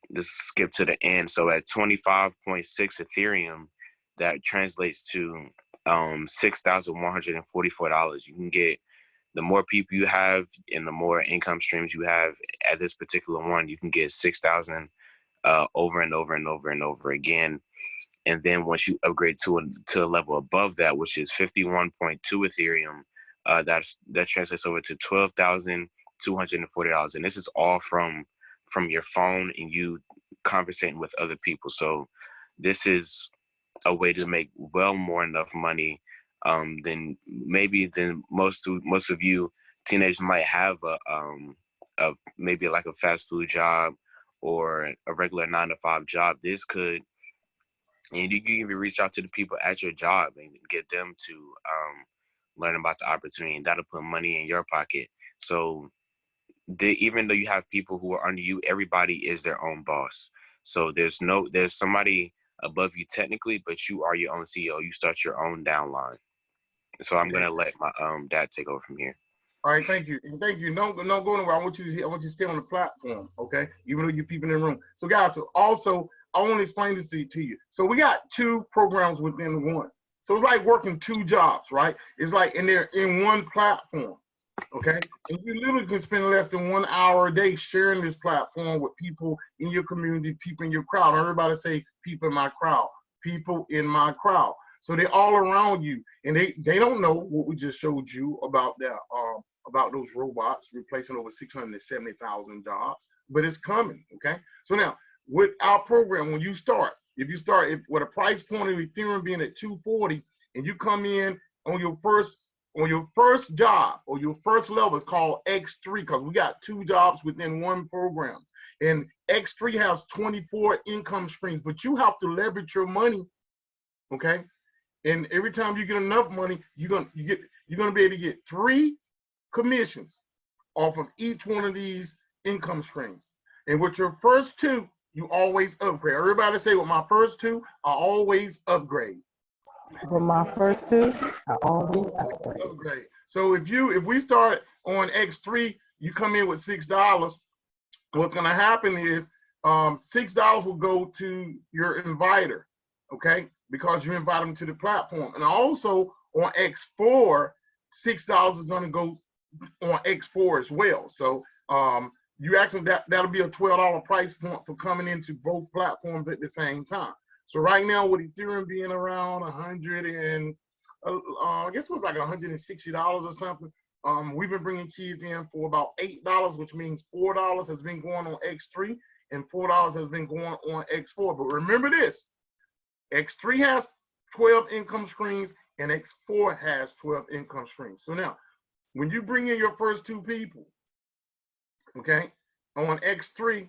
let's skip to the end. So at 25.6 Ethereum, that translates to $6,144. You can get, the more people you have and the more income streams you have at this particular one, you can get 6,000 over and over and over and over again. And then once you upgrade to a level above that, which is 51.2 Ethereum, that translates over to $12,240. And this is all from your phone and you conversating with other people. So this is a way to make well more enough money than most of you teenagers might have maybe like a fast food job or a regular 9-to-5 job. This could, and you can even reach out to the people at your job and get them to learn about the opportunity, and that'll put money in your pocket. So even though you have people who are under you, everybody is their own boss. So there's somebody above you technically, but you are your own CEO. You start your own downline. So I'm gonna let my dad take over from here. All right, thank you. And thank you. No, go nowhere. I want you to stay on the platform, okay? Even though you're people in the room. So guys, also I want to explain this to you. So we got two programs within one. So it's like working two jobs, right? It's like they're in one platform. Okay, and you literally can spend less than 1 hour a day sharing this platform with people in your community, people in your crowd. Everybody say people in my crowd, people in my crowd. So they're all around you, and they don't know what we just showed you about about those robots replacing over 670,000 jobs, but it's coming. Okay, so now with our program, when you start, with a price point of Ethereum being at 240, and you come in on your first job or your first level, is called X3, because we got two jobs within one program. And X3 has 24 income streams, but you have to leverage your money, okay? And every time you get enough money, you're gonna be able to get 3 commissions off of each one of these income streams. And with your first 2, you always upgrade. Everybody say, with my first 2, I always upgrade. With my first 2, I always upgrade. So if we start on X3, you come in with $6. What's going to happen is $6 will go to your inviter, okay? Because you invite them to the platform. And also on X4, $6 is going to go on X4 as well. So you actually that'll be a $12 price point for coming into both platforms at the same time. So right now with Ethereum being around 100 and I guess it was like $160 or something. We've been bringing kids in for about $8, which means $4 has been going on X3 and $4 has been going on X4. But remember this, X3 has 12 income streams and X4 has 12 income streams. So now, when you bring in your first 2 people, okay, on X3,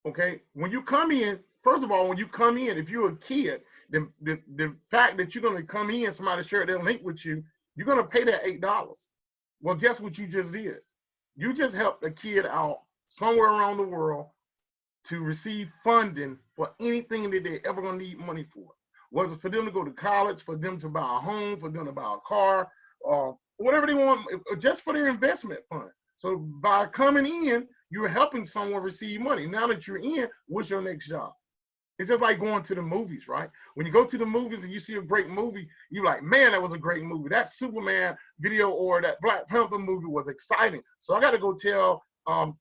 okay, when you come in, first of all, when you come in, if you're a kid, the fact that you're going to come in, somebody share their link with you, you're going to pay that $8. Well, guess what you just did? You just helped a kid out somewhere around the world to receive funding for anything that they're ever going to need money for. Whether it's for them to go to college, for them to buy a home, for them to buy a car, or whatever they want, just for their investment fund. So by coming in, you're helping someone receive money. Now that you're in, what's your next job? It's just like going to the movies, right? When you go to the movies and you see a great movie, you're like, man, that was a great movie. That Superman video or that Black Panther movie was exciting. So I got to go tell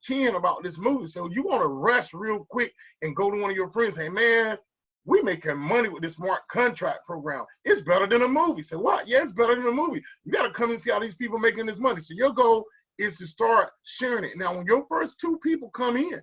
Ken about this movie. So you want to rush real quick and go to one of your friends, hey, man, we making money with this smart contract program. It's better than a movie. Say, what? Yeah, it's better than a movie. You got to come and see how these people making this money. So your goal is to start sharing it. Now, when your first 2 people come in,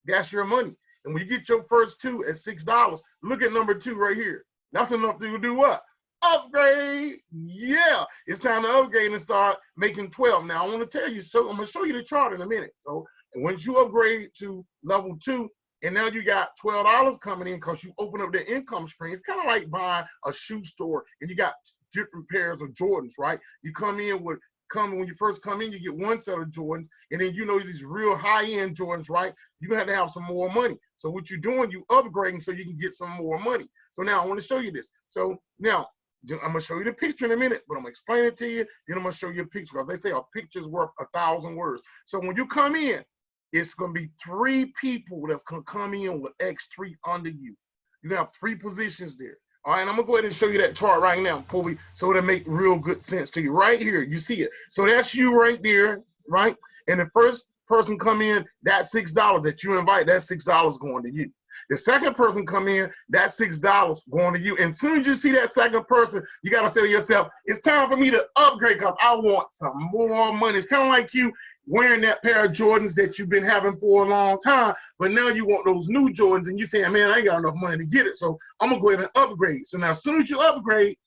that's your money. And when you get your first 2 at $6, look at number 2 right here. That's enough to do what? Upgrade. Yeah, it's time to upgrade and start making 12. Now, I want to tell you, so I'm going to show you the chart in a minute. So once you upgrade to level 2, and now you got $12 coming in because you open up the income stream. It's kind of like buying a shoe store and you got different pairs of Jordans, right? You come in with when you first come in, you get one set of Jordans, and then you know these real high-end Jordans, right? You're gonna have to have some more money. So what you're doing, you upgrading so you can get some more money. So now I want to show you this. So now I'm gonna show you the picture in a minute, but I'm gonna explain it to you. Then I'm gonna show you a picture. Because they say a picture's worth 1,000 words. So when you come in, it's gonna be 3 people that's gonna come in with X3 under you. You have 3 positions there. All right, I'm gonna go ahead and show you that chart right now, so it'll make real good sense to you. Right here, you see it. So that's you right there, right? And the first person come in, that $6 that you invite, that $6 going to you. The second person come in, that $6 going to you. And as soon as you see that second person, you gotta say to yourself, it's time for me to upgrade because I want some more money. It's kind of like you wearing that pair of Jordans that you've been having for a long time, but now you want those new Jordans and you saying, man, I ain't got enough money to get it, so I'm gonna go ahead and upgrade. So now as soon as you upgrade,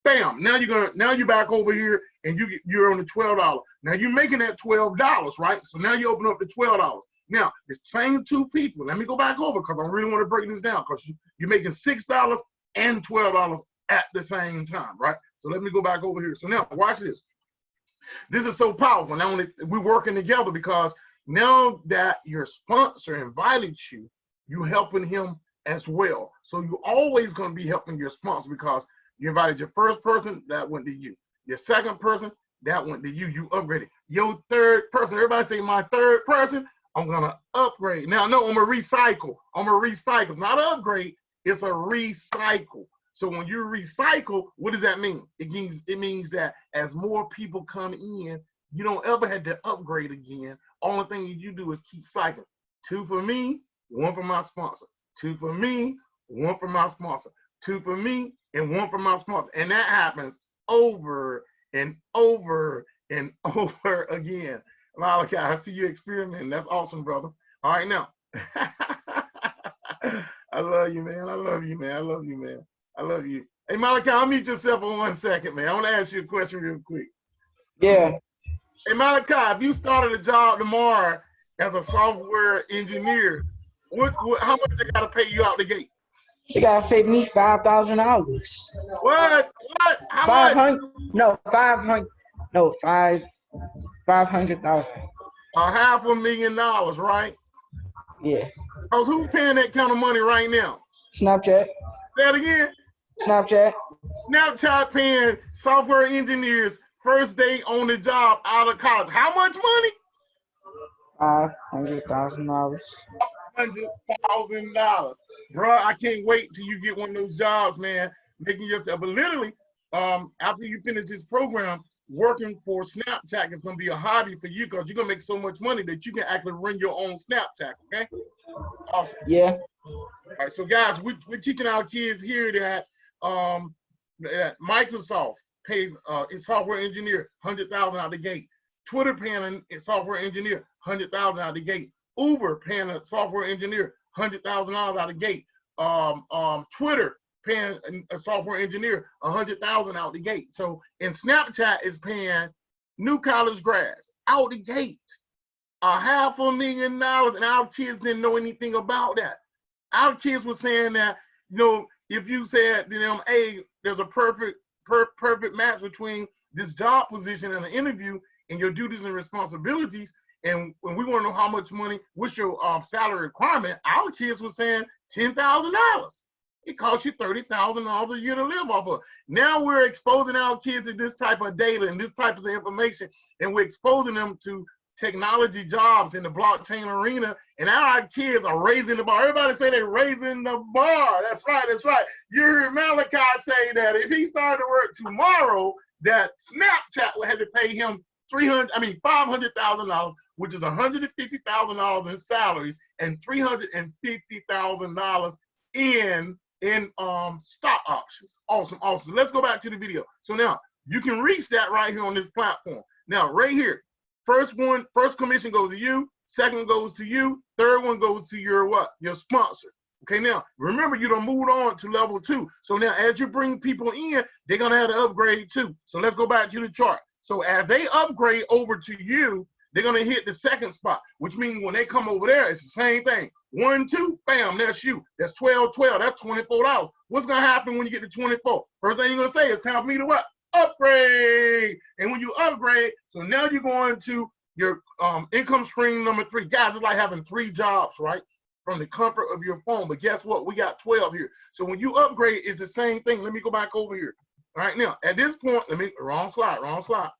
bam, now you're back over here and you're on the $12. Now you're making that $12, right? So now you open up the $12. Now the same 2 people, let me go back over because I really want to break this down because you're making $6 and $12 at the same time, right? So let me go back over here. So now watch this. This is so powerful. Now we're working together because now that your sponsor invited you, you're helping him as well. So you're always going to be helping your sponsor because you invited your first person, that went to you. Your second person, that went to you. You upgraded. Your third person, everybody say my third person, I'm going to upgrade. Now, no, I'm going to recycle. I'm going to recycle. Not an upgrade, it's a recycle. So when you recycle, what does that mean? It means that as more people come in, you don't ever have to upgrade again. Only thing you do is keep cycling. 2 for me, 1 for my sponsor. 2 for me, 1 for my sponsor. 2 for me, and 1 for my sponsor. And that happens over and over and over again. Malachi, I see you experimenting. That's awesome, brother. All right, now. I love you, man. I love you, man. I love you, man. I love you. Hey, Malachi, I'll mute yourself for 1 second, man. I want to ask you a question real quick. Yeah. Hey, Malachi, if you started a job tomorrow as a software engineer, how much they got to pay you out the gate? They got to pay me $5,000. What? How much? No, 500. No, 500,000. $500,000, right? Yeah. Because who's paying that kind of money right now? Snapchat. Say it again. Snapchat. Snapchat paying software engineers first day on the job out of college. How much money? $500,000. $100,000. Bro, I can't wait till you get one of those jobs, man, making yourself. But literally, after you finish this program, working for Snapchat is going to be a hobby for you because you're going to make so much money that you can actually run your own Snapchat, okay? Awesome. Yeah. All right, so guys, we're teaching our kids here that Microsoft pays a software engineer $100,000 out the gate. Twitter paying a software engineer $100,000 out the gate. Uber paying a software engineer $100,000 out the gate. Twitter paying a software engineer $100,000 out the gate. So, and Snapchat is paying new college grads out the gate $500,000, and our kids didn't know anything about that. Our kids were saying that, you know, if you said to them, hey, there's a perfect match between this job position and an interview and your duties and responsibilities, and when we want to know how much money, what's your salary requirement, our kids were saying $10,000. It costs you $30,000 a year to live off of. Now we're exposing our kids to this type of data and this type of information, and we're exposing them to technology jobs in the blockchain arena, and now our kids are raising the bar. Everybody say they're raising the bar. That's right, that's right. You heard Malachi say that if he started to work tomorrow, that Snapchat would have to pay him $500,000, which is $150,000 in salaries and $350,000 in stock options. Awesome, awesome. Let's go back to the video. So now you can reach that right here on this platform. Now, right here, first commission goes to you, second goes to you, third one goes to your what? Your sponsor. Okay, now remember you done moved on to level 2. So now as you bring people in, they're gonna have to upgrade too. So let's go back to the chart. So as they upgrade over to you, they're gonna hit the second spot, which means when they come over there, it's the same thing. 1, 2, bam, that's you. That's 12, 12, that's $24. What's gonna happen when you get to 24? First thing you're gonna say is time for me to what? Upgrade. And when you upgrade, so now you're going to your income stream number 3. Guys, it's like having 3 jobs, right? From the comfort of your phone. But guess what? We got 12 here. So when you upgrade, it's the same thing. Let me go back over here. All right, now at this point, wrong slide. All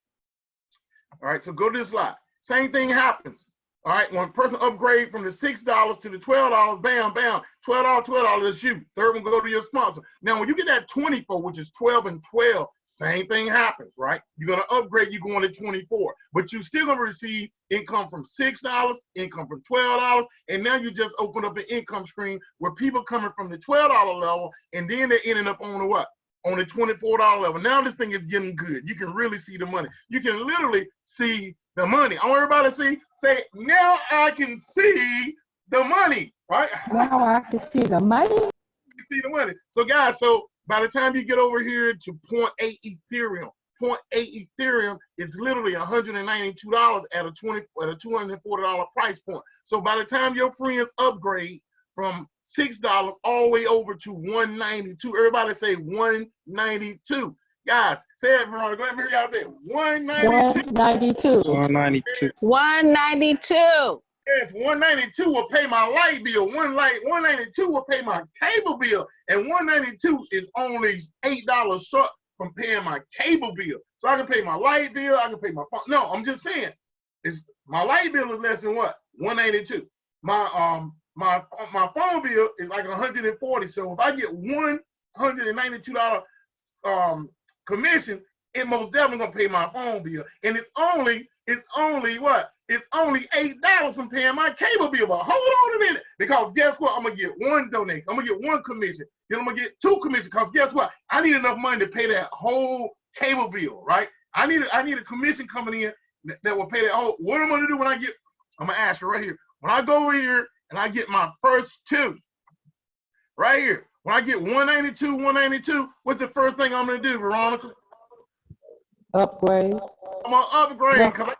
right, so go to this slide. Same thing happens. All right, when a person upgrade from the $6 to the $12, bam, bam, $12, is you. Third one go to your sponsor. Now, when you get that 24, which is 12 and 12, same thing happens, right? You're gonna upgrade, you're going to 24, but you're still gonna receive income from $6, income from $12, and now you just open up an income stream where people coming from the $12 level, and then they're ending up on the what? On the $24 level. Now this thing is getting good. You can really see the money. You can literally see the money. I want everybody to say, now I can see the money, right? Now I can see the money. You can see the money. So guys, so by the time you get over here to 0.8 Ethereum, 0.8 Ethereum is literally $192 at a $240 price point. So by the time your friends upgrade from $6 all the way over to $192, everybody say 192. Guys, say it, Veronica. Go ahead and hear y'all say it. 192. 192. 192. Yes, 192 will pay my light bill. 192 will pay my cable bill. And 192 is only $8 short from paying my cable bill. So I can pay my light bill, I can pay my phone. No, I'm just saying, my light bill is less than what? 192. My phone bill is like 140. So if I get $192 commission, it most definitely gonna pay my phone bill. And it's only what? It's only $8 from paying my cable bill. But hold on a minute, because guess what? I'm gonna get 1 donation. I'm gonna get 1 commission. Then I'm gonna get 2 commissions. Because guess what? I need enough money to pay that whole cable bill, right? I need a commission coming in that will pay that whole. What I'm gonna do when I get? I'm gonna ask you right here. When I go over here and I get my first 2, right here. When I get 192, what's the first thing I'm gonna do, Veronica? Upgrade. I'm gonna upgrade because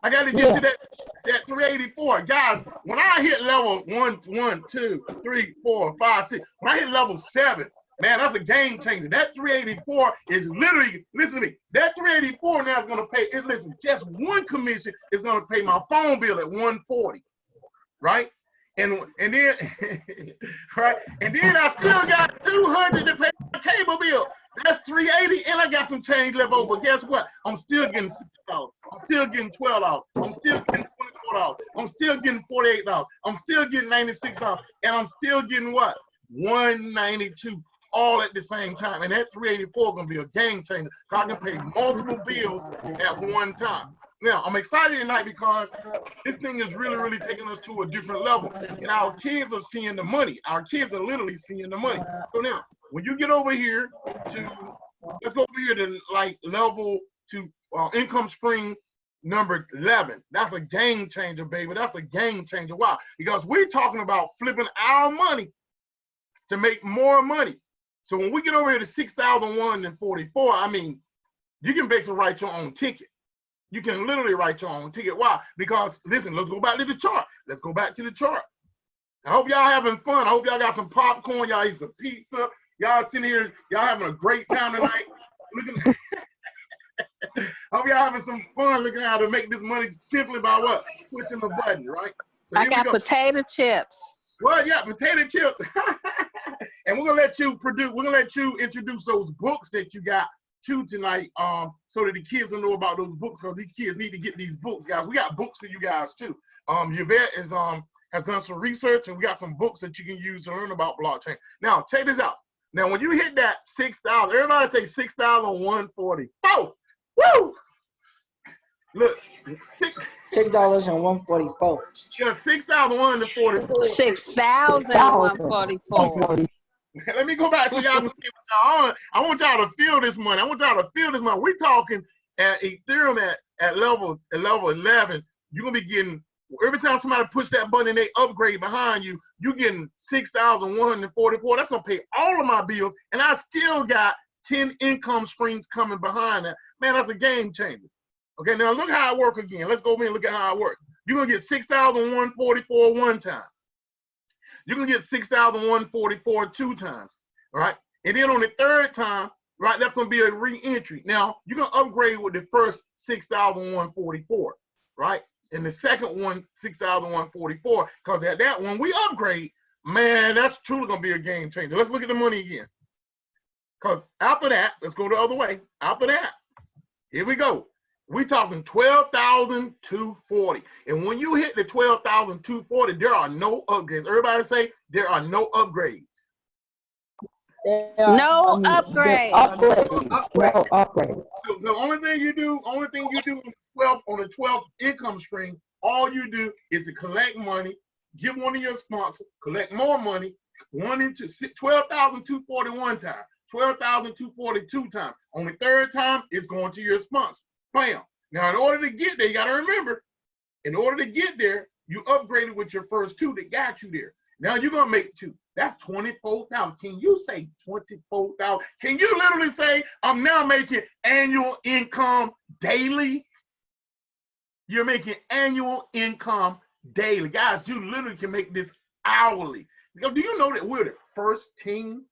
I got to get to that 384. Guys, when I hit level 1, 2, 3, 4, 5, 6, when I hit level 7, man, that's a game changer. That 384 is literally, listen to me, that 384 now is gonna pay, listen, just 1 commission is gonna pay my phone bill at 140, right? And then, right? And then I still got 200 to pay my cable bill. That's 380, and I got some change left over. But guess what? I'm still getting $6. I'm still getting $12. I'm still getting $24. I'm still getting $48. I'm still getting $96, and I'm still getting what? $192. all at the same time. And that 384 gonna be a game changer. I can pay multiple bills at one time. Now, I'm excited tonight because this thing is really, really taking us to a different level. And our kids are seeing the money. Our kids are literally seeing the money. So now, when you get over here to, let's go over here to like level to income stream number 11. That's a game changer, baby. That's a game changer. Why? Because we're talking about flipping our money to make more money. So when we get over here to 6,144, I mean, you can basically write your own ticket. You can literally write your own ticket. Why? Because, listen, let's go back to the chart. Let's go back to the chart. I hope y'all having fun. I hope y'all got some popcorn. Y'all eat some pizza. Y'all sitting here. Y'all having a great time tonight. Looking. I hope y'all having some fun looking at how to make this money simply by what? Pushing the button, right? So I got potato chips. Well, yeah, potato chips. And we're gonna let you produce. We're gonna let you introduce those books that you got too tonight, so that the kids will know about those books, because these kids need to get these books, guys. We got books for you guys too. Yvette is has done some research, and we got some books that you can use to learn about blockchain. Now, check this out. Now, when you hit that 6,000, everybody say 6,144. Woo! Look, $6.144. Yeah, 6,144. 6,144. Let me go back so y'all can see what y'all on. I want y'all to feel this money. I want y'all to feel this money. We're talking at Ethereum at level 11. You're gonna be getting, every time somebody push that button and they upgrade behind you, you're getting 6,144. That's gonna pay all of my bills, and I still got 10 income streams coming behind that. Man, that's a game changer. Okay, now look how it works again. Let's go over and look at how it works. You're gonna get 6,144 one time. You're gonna get 6,144 two times, right? And then on the third time, right, that's gonna be a re-entry. Now, you're gonna upgrade with the first 6,144, right? And the second one, 6,144, because at that one, we upgrade, man, that's truly gonna be a game changer. Let's look at the money again. Because after that, let's go the other way. After that, here we go. We talking 12,240. And when you hit the 12,240, there are no upgrades. Everybody say there are no upgrades. No upgrades. No upgrades. So the only thing you do on the 12th income stream, all you do is to collect money, give one of your sponsors, collect more money, 12,241 times, 12,242 times. On the third time, it's going to your sponsor. Bam. Now, in order to get there, you got to remember, in order to get there, you upgraded with your first two that got you there. Now you're going to make two. That's 24,000. Can you say 24,000? Can you literally say, I'm now making annual income daily? You're making annual income daily. Guys, you literally can make this hourly. Do you know that we're the first team?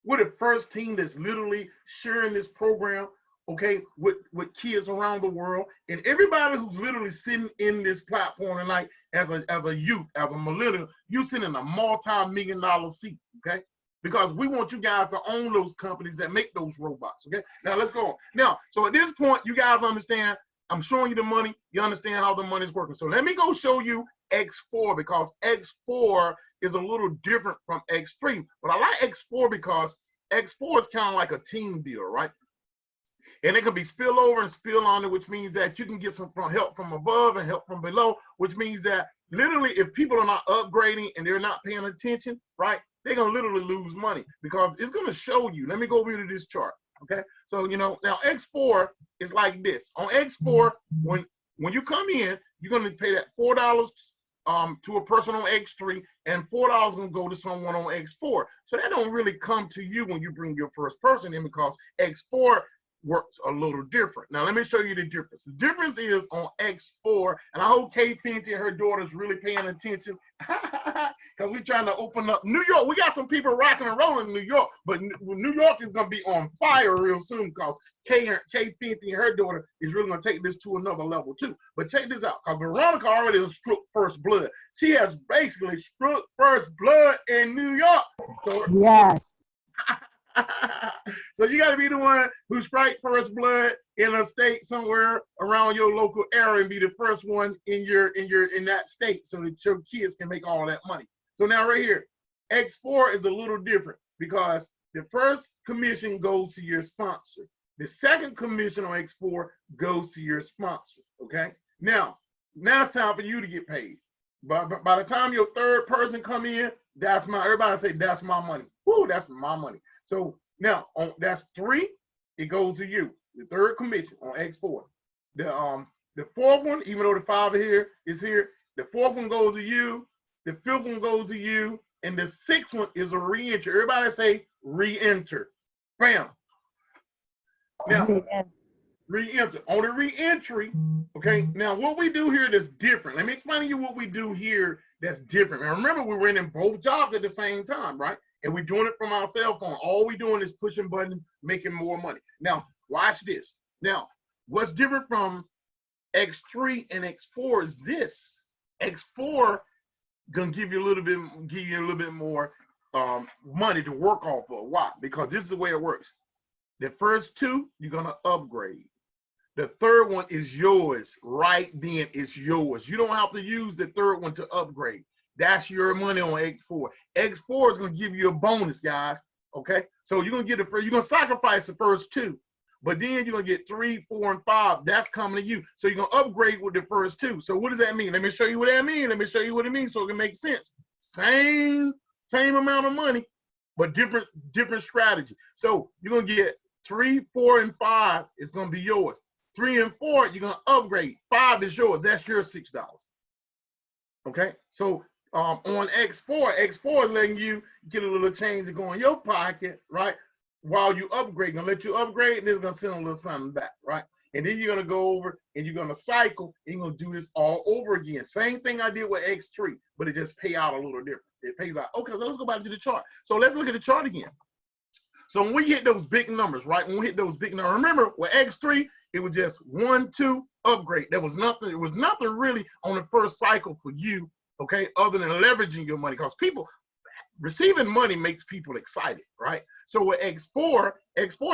We're the first team that's literally sharing this program, okay, with kids around the world. And everybody who's literally sitting in this platform tonight as a youth, as a millennial, you sitting in a multi-million-dollar seat, okay? Because we want you guys to own those companies that make those robots, okay? Now, let's go on. Now, so at this point, you guys understand, I'm showing you the money. You understand how the money's working. So let me go show you X4, because X4 is a little different from X3. But I like X4 because X4 is kind of like a team deal, right? And it can be spill over and spill on it, which means that you can get some help from above and help from below, which means that literally if people are not upgrading and they're not paying attention, right, they're going to literally lose money, because it's going to show you. Let me go over to this chart, okay? So, you know, now X4 is like this. On X4, when you come in, you're going to pay that $4 to a person on X3, and $4 going to go to someone on X4. So that don't really come to you when you bring your first person in, because X4 works a little different. Now, let me show you the difference. The difference is on X4, and I hope Kay Fenty and her daughter's really paying attention, because we're trying to open up New York. We got some people rocking and rolling in New York, but New York is going to be on fire real soon, because Kay Fenty and her daughter is really going to take this to another level too. But check this out, because Veronica already has struck first blood. She has basically struck first blood in New York. So yes. So you got to be the one who strike first blood in a state somewhere around your local area and be the first one in that state, so that your kids can make all that money. So now right here, X4 is a little different, because the first commission goes to your sponsor. The second commission on X4 goes to your sponsor, okay? Now it's time for you to get paid. But by the time your third person come in, everybody say, that's my money. Woo, that's my money. So now, that's 3, it goes to you, the third commission on X4. The fourth one, even though the 5 is here, the fourth one goes to you, the fifth one goes to you, and the 6th one is a re-entry. Everybody say re-enter. Bam. Now, re-enter. On the re-entry, okay, now what we do here that's different. Let me explain to you what we do here that's different. And remember, we were in both jobs at the same time, right? And we're doing it from our cell phone. All we're doing is pushing buttons, making more money. Now, watch this. Now, what's different from X3 and X4 is this. X4 gonna give you a little bit more money to work off of. Why? Because this is the way it works. The first 2, you're gonna upgrade. The third one is yours. Right then, it's yours. You don't have to use the third one to upgrade. That's your money on X4. X4 is gonna give you a bonus, guys. Okay, so you're gonna sacrifice the first 2, but then you're gonna get 3, 4, and 5. That's coming to you. So you're gonna upgrade with the first 2. So what does that mean? Let me show you what that means. Let me show you what it means so it can make sense. Same amount of money, but different strategy. So you're gonna get 3, 4, and 5 is gonna be yours. 3 and 4, you're gonna upgrade. 5 is yours. That's your $6. Okay, so on X4 is letting you get a little change to go in your pocket, right? While you upgrade, gonna let you upgrade, and it's gonna send a little something back, right? And then you're gonna go over and you're gonna cycle, and you're gonna do this all over again. Same thing I did with X3, but it just pay out a little different. It pays out. Okay, so let's go back to the chart. So let's look at the chart again. So when we hit those big numbers, right? When we hit those big numbers, remember with X3, it was just 1, 2, upgrade. There was nothing. It was nothing really on the first cycle for you, okay, other than leveraging your money, because people receiving money makes people excited, right? So with X4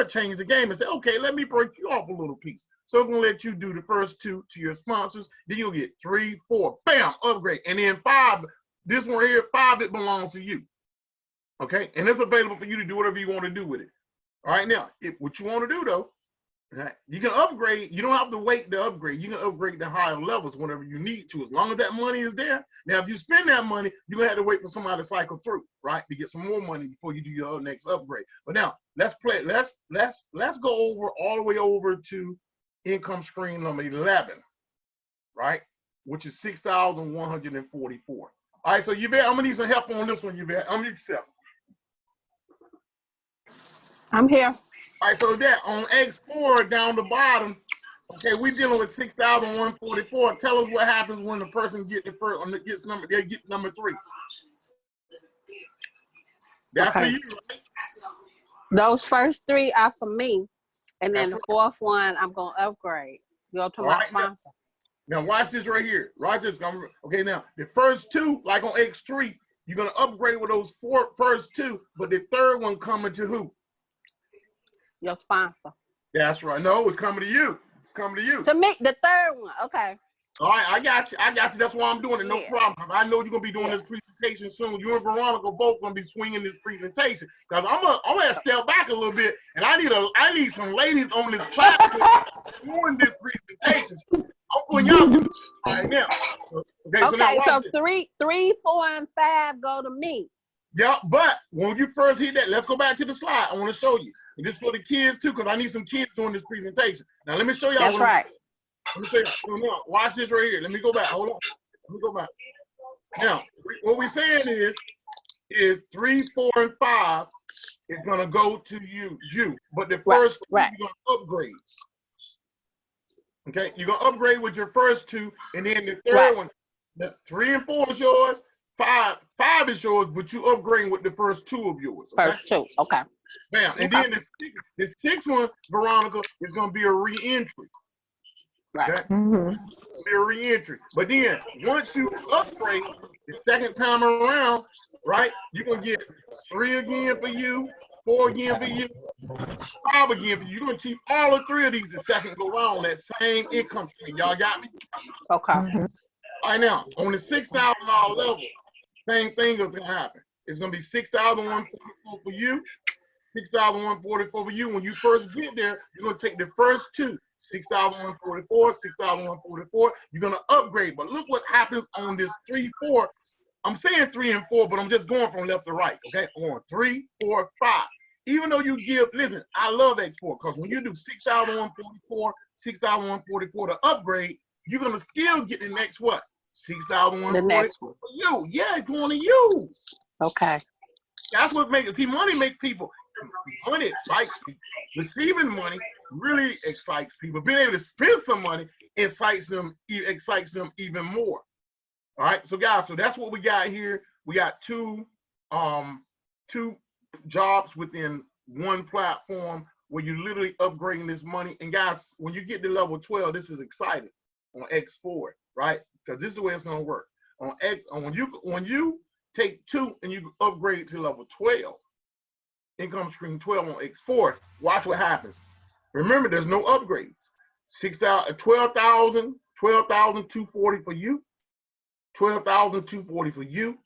changed the game and said, okay, let me break you off a little piece. So it's gonna let you do the first 2 to your sponsors. Then you'll get 3, 4, bam, upgrade, and then 5. This one here, 5, it belongs to you. Okay, and it's available for you to do whatever you want to do with it. All right, now, what you want to do though, right, you can upgrade. You don't have to wait to upgrade. You can upgrade to higher levels whenever you need to, as long as that money is there. Now, if you spend that money, you're gonna have to wait for somebody to cycle through, right, to get some more money before you do your next upgrade. But now, let's go over all the way over to income stream number 11, right, which is 6,144. All right, so Yvette, I'm gonna need some help on this one, Yvette. I'm gonna need some help. I'm here. All right, so that on X4 down the bottom, okay, we're dealing with 6,144. Tell us what happens when the person gets they get number 3. That's for you, right? Those first 3 are for me, and then the 4th one I'm gonna upgrade. Go to my sponsor. Now watch this right here. Roger's gonna. Okay, now the first 2, like on X3, you're gonna upgrade with those first 2, but the third one coming to who? Your sponsor. That's right. No, it's coming to you. It's coming to you. To me, the third one. Okay. All right, I got you. That's why I'm doing it. No problem. Because I know you're gonna be doing this presentation soon. You and Veronica both gonna be swinging this presentation. Because I'm gonna step back a little bit, and I need some ladies on this platform doing this presentation. I'm putting y'all right now. Okay, so 3, 4, and 5 go to me. Yeah, but when you first hit that, let's go back to the slide. I want to show you. And this is for the kids too, because I need some kids doing this presentation. Now let me show y'all. That's right. Let me show you. Now, watch this right here. Let me go back. Hold on. Let me go back. Now, what we're saying is 3, 4, and 5 is gonna go to you. But the first 2, you're gonna upgrade. Okay, you're gonna upgrade with your first 2, and then the third one, the 3 and 4 is yours. 5 is yours, but you upgrading with the first 2 of yours. Okay? First 2, okay. Bam. And then the 6th one, Veronica, is gonna be a re-entry. Right. Okay? Be a re-entry. But then once you upgrade the second time around, right, you're gonna get 3 again for you, 4 again for you, 5 again for you. You're gonna keep all 3 of these the second go round, that same income stream. Y'all got me? Okay. All right, now on the $6,000 level, same thing is gonna happen. It's gonna be 6,144 for you, 6,144 for you. When you first get there, you're gonna take the first two, 6,144, 6,144. You're gonna upgrade. But look what happens on this 3, 4. I'm saying 3 and 4, but I'm just going from left to right. Okay, on 3, 4, 5. Even though you give, listen, I love X4 because when you do 6,144, 6,144 to upgrade, you're gonna still get the next what? 6,144 The next one. for you. Yeah, it's going to you. Okay. That's what makes it. See, money makes people. Money excites people. Receiving money really excites people. Being able to spend some money excites them even more. All right, so guys, so that's what we got here. We got two jobs within one platform where you're literally upgrading this money. And guys, when you get to level 12, this is exciting on X4, right? Because this is the way it's gonna work. On X, when you take 2 and you upgrade to level 12, income stream 12 on X4, watch what happens. Remember, there's no upgrades. 12,240 for you, 12,240 for you,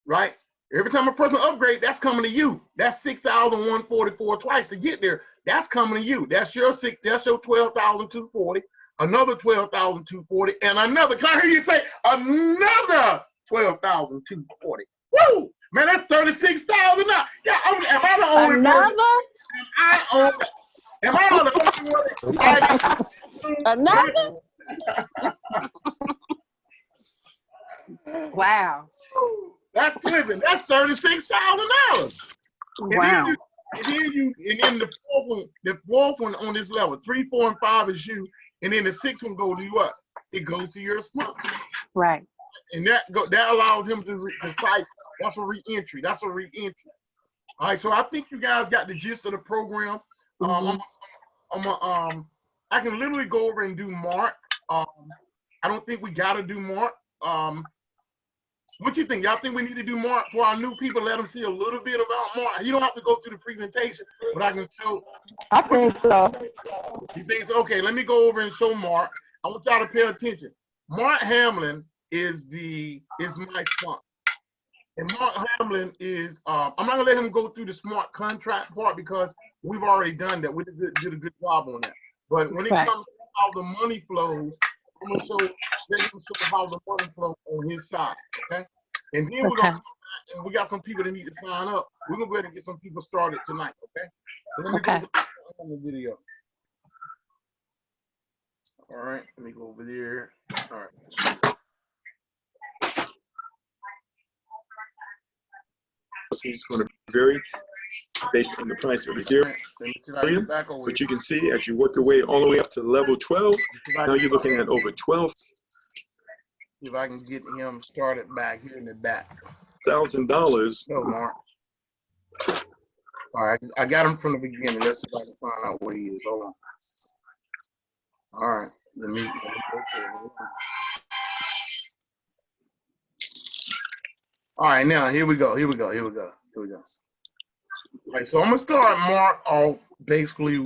right? Every time a person upgrade, that's coming to you. That's 6,144 twice to get there. That's coming to you. That's your 12,240, another 12,240, and another. Can I hear you say another 12,240? Woo! Man, that's 36,000 now. Yeah, am I the only Another? person? Am I the only one? Another? Wow. That's $36,000. Wow. And then the fourth one on this level, 3, 4, and 5 is you, and then the 6th one goes to you what? It goes to your sponsor. Right. And that allows him to cite. That's a re-entry. That's a re-entry. All right, so I think you guys got the gist of the program. I can literally go over and do Mark. I don't think we gotta do Mark. What you think? Y'all think we need to do Mark for our new people? Let them see a little bit about Mark. You don't have to go through the presentation, but I can show. I think so. You think so? Okay, let me go over and show Mark. I want y'all to pay attention. Mark Hamlin is my sponsor. And Mark Hamlin is, I'm not gonna let him go through the smart contract part because we've already done that. We did a good job on that. But when it comes to how the money flows, I'm gonna show how the money flows on his side, okay? And then we're gonna come back and we got some people that need to sign up. We're gonna go ahead and get some people started tonight, okay? So let me go on the video. All right, let me go over there. All right. It's going to vary based on the price of Ethereum. But you can see as you work your way all the way up to level 12, now you're looking at over 12. If I can get him started back here in the back. $1,000. No, Mark. All right, I got him from the beginning. Let's see if I can find out where he is. Hold on. All right, let me go through. All right, now here we go. All right, so I'm gonna start Mark off basically,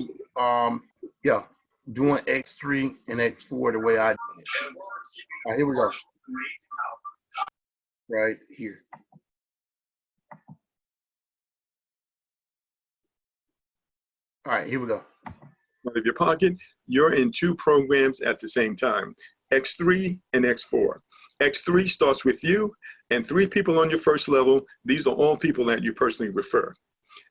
doing X3 and X4 the way I did it. All right, here we go. Right here. All right, here we go. Out of your pocket, you're in 2 programs at the same time, X3 and X4. X3 starts with you and 3 people on your first level. These are all people that you personally refer.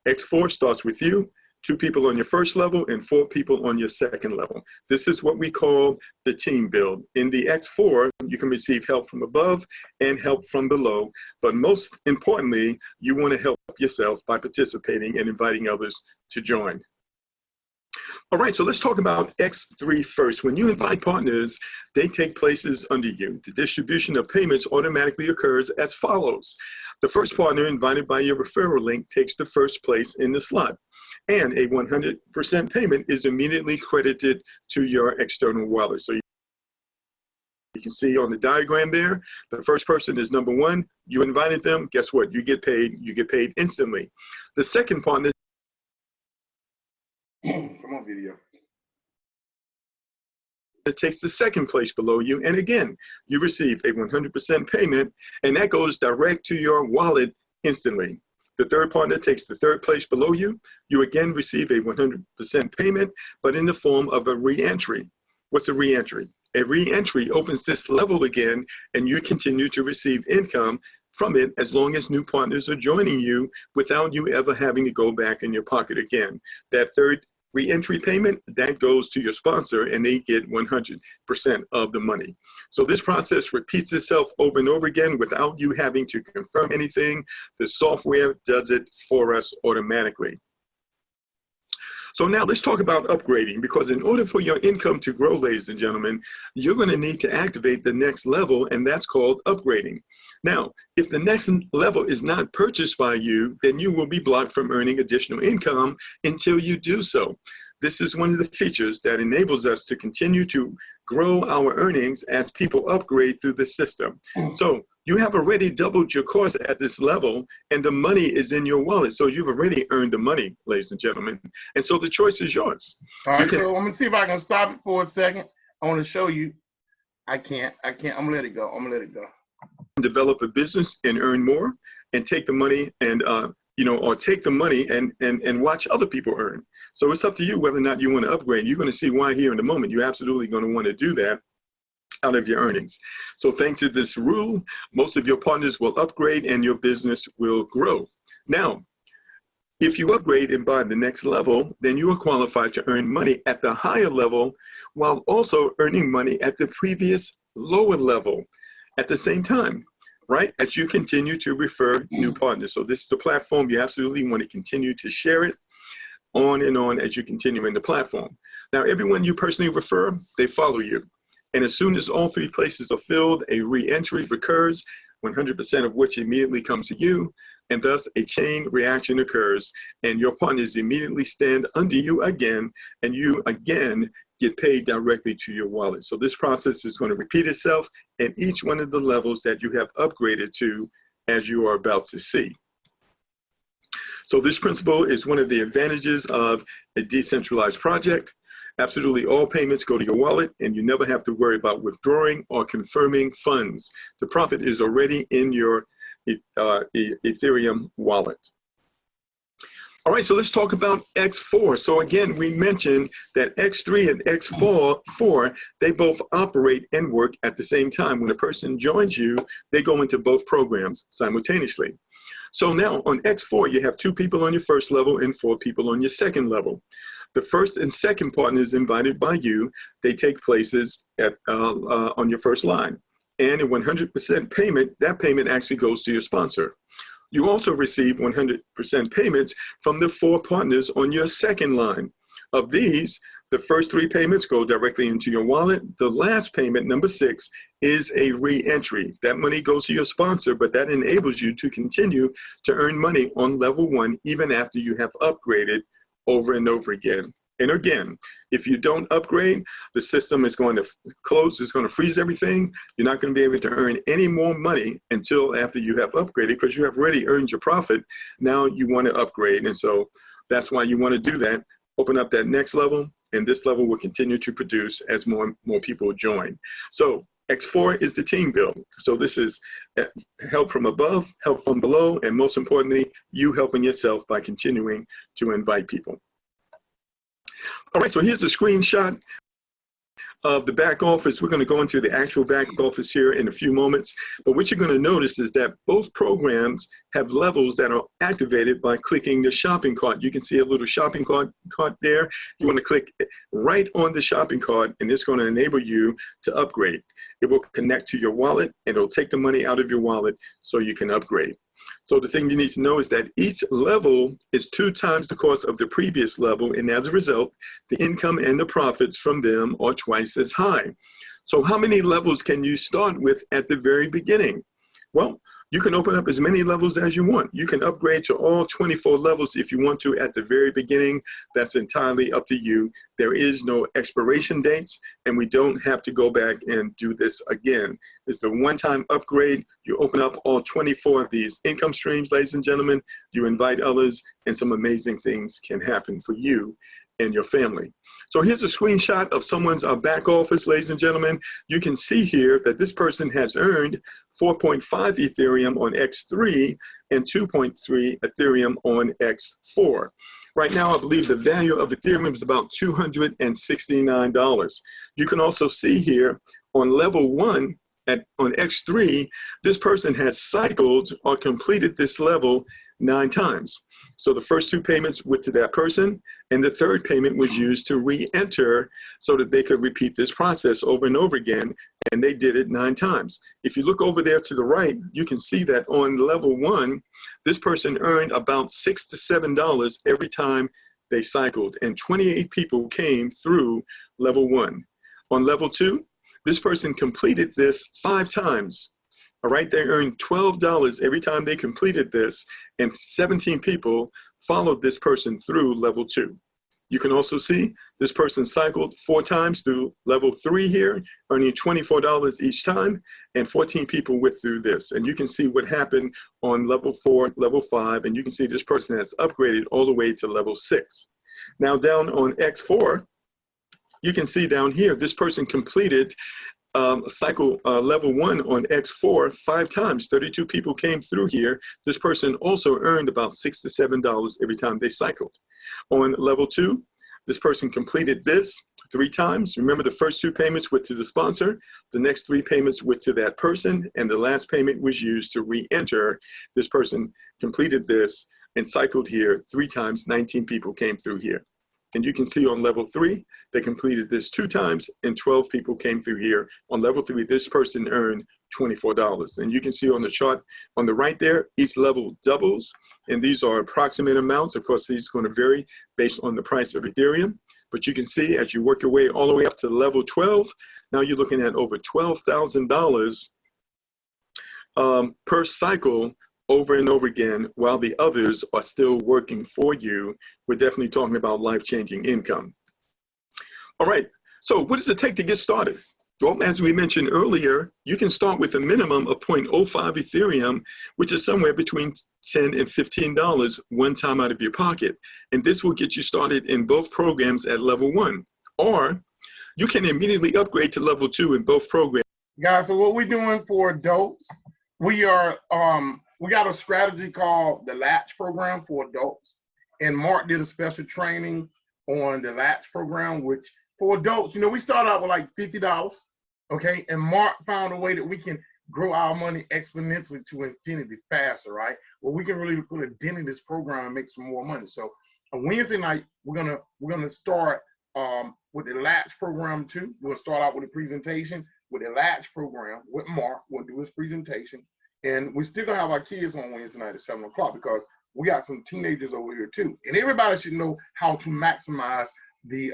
X4 starts with you, 2 people on your first level and 4 people on your second level. This is what we call the team build. In the X4, you can receive help from above and help from below. But most importantly, you want to help yourself by participating and inviting others to join. All right, so let's talk about X3 first. When you invite partners, they take places under you. The distribution of payments automatically occurs as follows. The first partner invited by your referral link takes the first place in the slot, and a 100% payment is immediately credited to your external wallet. So you can see on the diagram there, the first person is number 1. You invited them, guess what? You get paid instantly. The second partner Come on, video. It takes the second place below you, and again, you receive a 100% payment, and that goes direct to your wallet instantly. The third partner takes the third place below you. You again receive a 100% payment, but in the form of a re-entry. What's a re-entry? A re-entry opens this level again, and you continue to receive income from it as long as new partners are joining you without you ever having to go back in your pocket again. That third re-entry payment, that goes to your sponsor, and they get 100% of the money. So this process repeats itself over and over again without you having to confirm anything. The software does it for us automatically. So now let's talk about upgrading, because in order for your income to grow, ladies and gentlemen, you're going to need to activate the next level, and that's called upgrading. Now, if the next level is not purchased by you, then you will be blocked from earning additional income until you do so. This is one of the features that enables us to continue to grow our earnings as people upgrade through the system. So you have already doubled your cost at this level, and the money is in your wallet. So you've already earned the money, ladies and gentlemen. And so the choice is yours. All right, so I'm gonna see if I can stop it for a second. I want to show you. I can't. I'm gonna let it go. Develop a business and earn more, and take the money and or take the money and watch other people earn. So it's up to you whether or not you want to upgrade. You're going to see why here in a moment. You're absolutely going to want to do that out of your earnings. So thanks to this rule, most of your partners will upgrade and your business will grow. Now, if you upgrade and buy the next level, then you are qualified to earn money at the higher level while also earning money at the previous lower level at the same time, right? As you continue to refer new partners. So this is the platform. You absolutely want to continue to share it on and on as you continue in the platform. Now, everyone you personally refer, they follow you. And as soon as all three places are filled, a re-entry occurs, 100% of which immediately comes to you, and thus a chain reaction occurs, and your partners immediately stand under you again, and you again get paid directly to your wallet. So this process is going to repeat itself at each one of the levels that you have upgraded to, as you are about to see. So this principle is one of the advantages of a decentralized project. Absolutely all payments go to your wallet, and you never have to worry about withdrawing or confirming funds. The profit is already in your Ethereum wallet. All right, so let's talk about X4. So again, we mentioned that X3 and X4, they both operate and work at the same time. When a person joins you, they go into both programs simultaneously. So now on X4, you have 2 people on your first level and 4 people on your second level. The first and second partners invited by you, they take places at, on your first line. And a 100% payment, that payment actually goes to your sponsor. You also receive 100% payments from the 4 partners on your second line. Of these, the first 3 payments go directly into your wallet. The last payment, number 6, is a re-entry. That money goes to your sponsor, but that enables you to continue to earn money on level 1 even after you have upgraded over and over again. And again, if you don't upgrade, the system is going to close, it's going to freeze everything. You're not going to be able to earn any more money until after you have upgraded, because you have already earned your profit. Now you want to upgrade. And so that's why you want to do that. Open up that next level, and this level will continue to produce as more people join. So X4 is the team build. So this is help from above, help from below, and most importantly, you helping yourself by continuing to invite people. All right, so here's a screenshot of the back office. We're going to go into the actual back office here in a few moments. But what you're going to notice is that both programs have levels that are activated by clicking the shopping cart. You can see a little shopping cart there. You want to click right on the shopping cart, and it's going to enable you to upgrade. It will connect to your wallet, and it'll take the money out of your wallet so you can upgrade. So the thing you need to know is that each level is 2 times the cost of the previous level, and as a result, the income and the profits from them are twice as high. So how many levels can you start with at the very beginning? Well, you can open up as many levels as you want. You can upgrade to all 24 levels if you want to at the very beginning. That's entirely up to you. There is no expiration dates, and we don't have to go back and do this again. It's a one-time upgrade. You open up all 24 of these income streams, ladies and gentlemen. You invite others, and some amazing things can happen for you and your family. So here's a screenshot of someone's back office, ladies and gentlemen. You can see here that this person has earned 4.5 Ethereum on X3 and 2.3 Ethereum on X4. Right now, I believe the value of Ethereum is about $269. You can also see here on level 1 on X3, this person has cycled or completed this level 9 times. So the first 2 payments went to that person, and the third payment was used to re-enter so that they could repeat this process over and over again, and they did it 9 times. If you look over there to the right, you can see that on level 1, this person earned about $6 to $7 every time they cycled, and 28 people came through level 1. On level 2, this person completed this 5 times. All right, they earned $12 every time they completed this, and 17 people followed this person through level 2. You can also see this person cycled 4 times through level 3 here, earning $24 each time, and 14 people went through this. And you can see what happened on level 4, level 5, and you can see this person has upgraded all the way to level 6. Now down on X4, you can see down here, this person completed cycle level 1 on X4 5 times. 32 people came through here. This person also earned about $6 to $7 every time they cycled. On level 2, this person completed this 3 times. Remember, the first 2 payments went to the sponsor, the next 3 payments went to that person, and the last payment was used to re-enter. This person completed this and cycled here 3 times. 19 people came through here. And you can see on level 3, they completed this 2 times and 12 people came through here. On level 3, this person earned $24. And you can see on the chart on the right there, each level doubles. And these are approximate amounts. Of course, these are going to vary based on the price of Ethereum. But you can see as you work your way all the way up to level 12, now you're looking at over $12,000 per cycle over and over again, while the others are still working for you. We're definitely talking about life-changing income. All right, so what does it take to get started? Well, as we mentioned earlier, you can start with a minimum of 0.05 Ethereum, which is somewhere between $10 and $15 one time out of your pocket. And this will get you started in both programs at level 1. Or you can immediately upgrade to level 2 in both programs. Guys, so what we're doing for adults, we are we got a strategy called the Latch program for adults, and Mark did a special training on the Latch program, which for adults, you know, we start out with like $50, okay, and Mark found a way that we can grow our money exponentially to infinity faster, right? Well, we can really put a dent in this program and make some more money. So on Wednesday night, we're gonna start with the Latch program too. We'll start out with a presentation with the Latch program with Mark. We'll do his presentation. And we're still gonna have our kids on Wednesday night at 7 o'clock because we got some teenagers over here too. And everybody should know how to maximize the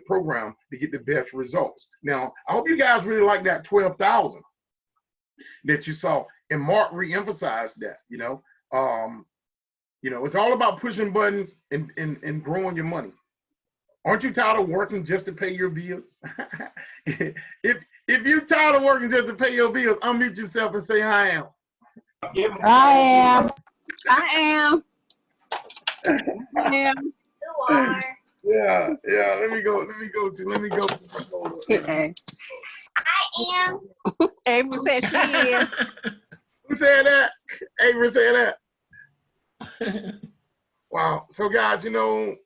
program to get the best results. Now, I hope you guys really like that 12,000 that you saw. And Mark re-emphasized that, you know, it's all about pushing buttons and growing your money. Aren't you tired of working just to pay your bills? If you're tired of working just to pay your bills, unmute yourself and say, I am. I am. I am. I am. You are. Yeah. Let me go. I am. Ava said she is. Who said that? Ava said that. Wow. So guys, you know,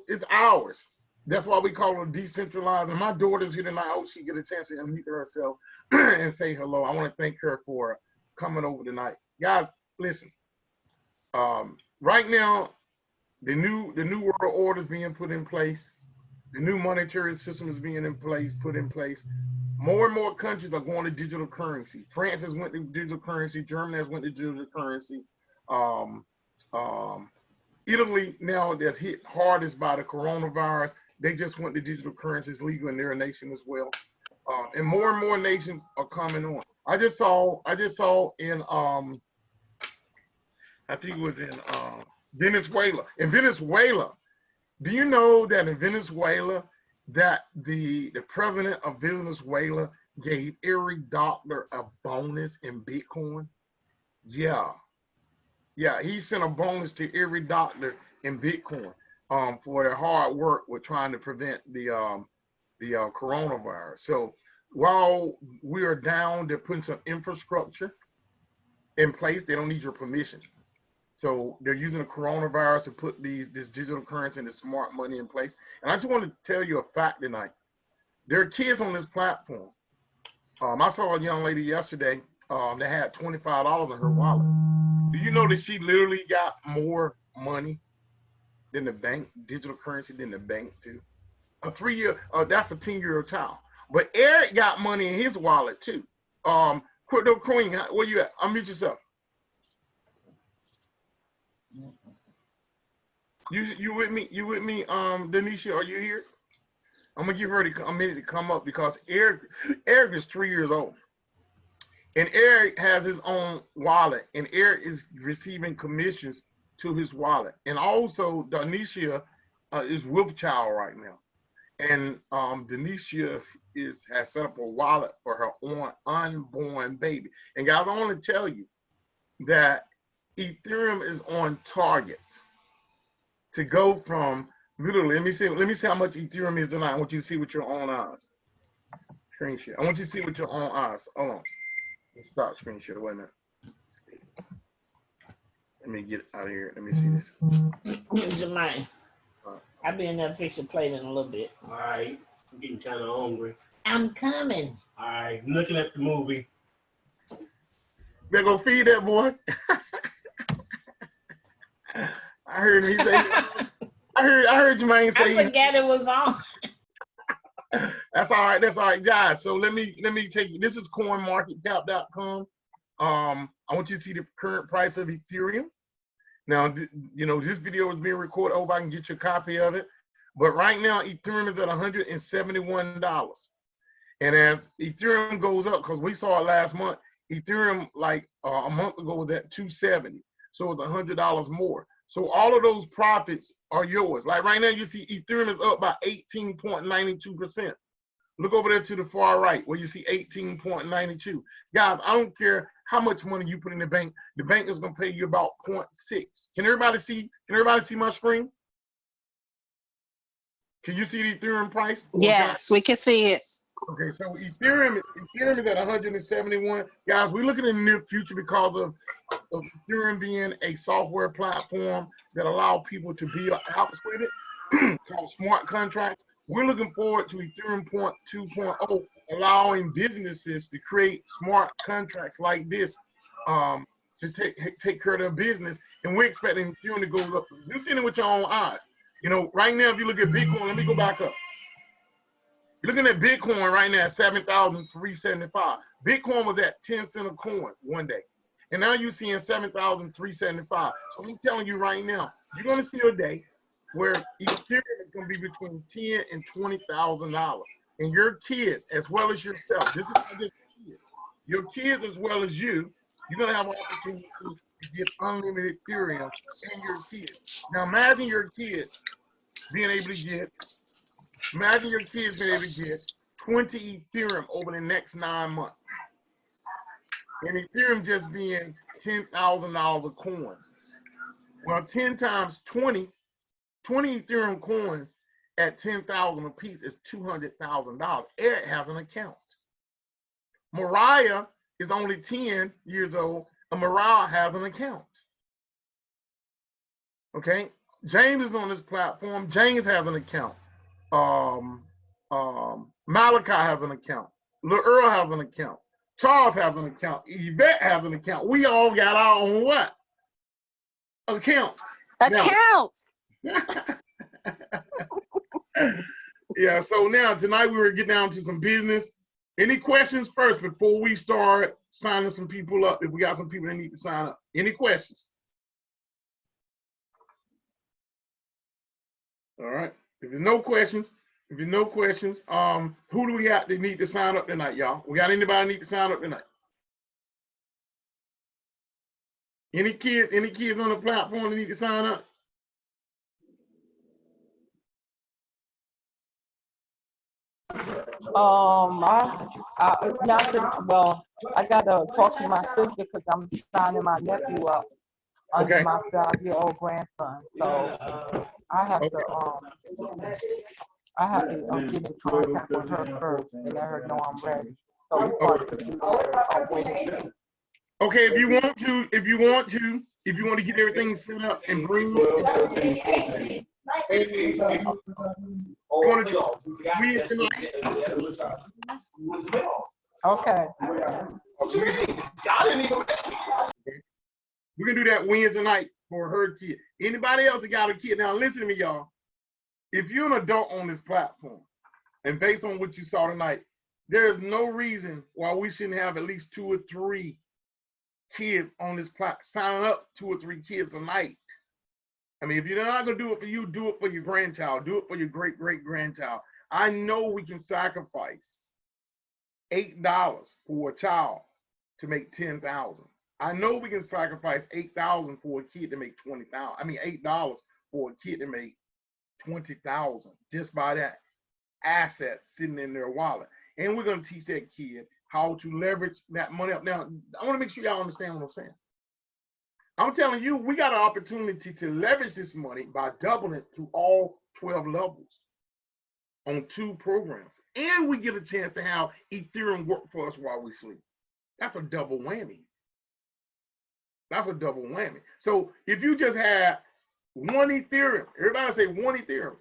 it's ours. That's why we call it decentralized. And my daughter's here tonight. I hope she get a chance to unmute herself and say hello. I want to thank her for coming over tonight. Guys, listen. Right now, the new world order is being put in place. The new monetary system is being put in place. More and more countries are going to digital currency. France has went to digital currency. Germany has went to digital currency. Italy now that's hit hardest by the coronavirus. They just went to digital currency. It's legal in their nation as well. And more nations are coming on. I just saw in I think it was in Venezuela. In Venezuela, do you know that in Venezuela that the president of Venezuela gave every doctor a bonus in Bitcoin? Yeah, he sent a bonus to every doctor in Bitcoin for their hard work with trying to prevent the coronavirus. So while we are down, they're putting some infrastructure in place. They don't need your permission. So they're using the coronavirus to put this digital currency and this smart money in place. And I just want to tell you a fact tonight. There are kids on this platform. I saw a young lady yesterday that had $25 in her wallet. Do you know that she literally got more money than the bank, digital currency than the bank too? A 3-year, that's a 10-year-old child. But Eric got money in his wallet too. Crypto Queen, where you at? Unmute yourself. You with me? You with me, Denisha? Are you here? I'm gonna give her a minute to come up because Eric is 3 years old, and Eric has his own wallet, and Eric is receiving commissions to his wallet, and also Denisha is with child right now, and Denisha has set up a wallet for her unborn baby. And guys, I want to tell you that Ethereum is on target to go from literally, let me see how much Ethereum is tonight. I want you to see with your own eyes. Screen share. I want you to see with your own eyes. Hold on. Let's stop screen share. Wait a minute. Let me get out of here. Let me see this. Jermaine, I'll be in there to fix your plate in a little bit. All right. I'm getting kind of hungry. I'm coming. All right. I'm looking at the movie. Better go feed that boy. I heard him. He say. I heard Jermaine say. I forgot it was on. That's all right. That's all right, guys. So let me take you. This is CoinMarketCap.com. I want you to see the current price of Ethereum. Now, you know, this video is being recorded. I hope I can get you a copy of it. But right now, Ethereum is at $171. And as Ethereum goes up, because we saw it last month, Ethereum like a month ago was at $270. So it's $100 more. So all of those profits are yours. Like right now, you see Ethereum is up by 18.92%. Look over there to the far right where you see 18.92. Guys, I don't care how much money you put in the bank is gonna pay you about 0.6. Can everybody see my screen? Can you see the Ethereum price? Yes, we can see it. Okay, so Ethereum is at 171. Guys, we're looking in the near future because of Ethereum being a software platform that allow people to build apps with it called smart contracts. We're looking forward to Ethereum 2.0, allowing businesses to create smart contracts like this to take care of their business. And we're expecting Ethereum to go up. You're seeing it with your own eyes. You know, right now, if you look at Bitcoin, let me go back up. You're looking at Bitcoin right now at 7,375. Bitcoin was at 10 cents a coin one day. And now you're seeing 7,375. So I'm telling you right now, you're going to see a day where Ethereum is going to be between $10,000 and $20,000. And your kids, as well as yourself, this is not just kids. Your kids as well as you're going to have an opportunity to get unlimited Ethereum and your kids. Now imagine your kids being able to get 20 Ethereum over the next 9 months. And Ethereum just being $10,000 a coin. Well, 10 times 20 Ethereum coins at 10,000 a piece is $200,000. Eric has an account. Mariah is only 10 years old, and Mariah has an account. Okay, James is on this platform. James has an account. Malachi has an account. Lil Earl has an account. Charles has an account. Yvette has an account. We all got our own what? Accounts. Accounts. Yeah, so now tonight we were getting down to some business. Any questions first before we start signing some people up? If we got some people that need to sign up. Any questions? All right. If there's no questions, who do we got that need to sign up tonight, y'all? We got anybody need to sign up tonight? Any kids on the platform that need to sign up? I gotta talk to my sister because I'm signing my nephew up under my 5-year-old grandson. So I have to get in contact with her first and let her know I'm ready. So we probably could do that. Okay, if you want if you want to get everything set up and bring Okay. We're gonna do that Wednesday night for her kid. Anybody else that got a kid? Now listen to me, y'all. If you're an adult on this platform, and based on what you saw tonight, there is no reason why we shouldn't have at least 2 or 3 kids on this platform. Signing up 2 or 3 kids a night. I mean, if you're not gonna do it for you, do it for your grandchild. Do it for your great-great-grandchild. I know we can sacrifice $8 for a child to make 10,000. I know we can sacrifice 8,000 for a kid to make 20,000. I mean, $8 for a kid to make 20,000 just by that asset sitting in their wallet. And we're gonna teach that kid how to leverage that money up. Now, I want to make sure y'all understand what I'm saying. I'm telling you, we got an opportunity to leverage this money by doubling it to all 12 levels on 2 programs. And we get a chance to have Ethereum work for us while we sleep. That's a double whammy. That's a double whammy. So if you just had 1 Ethereum, everybody say 1 Ethereum.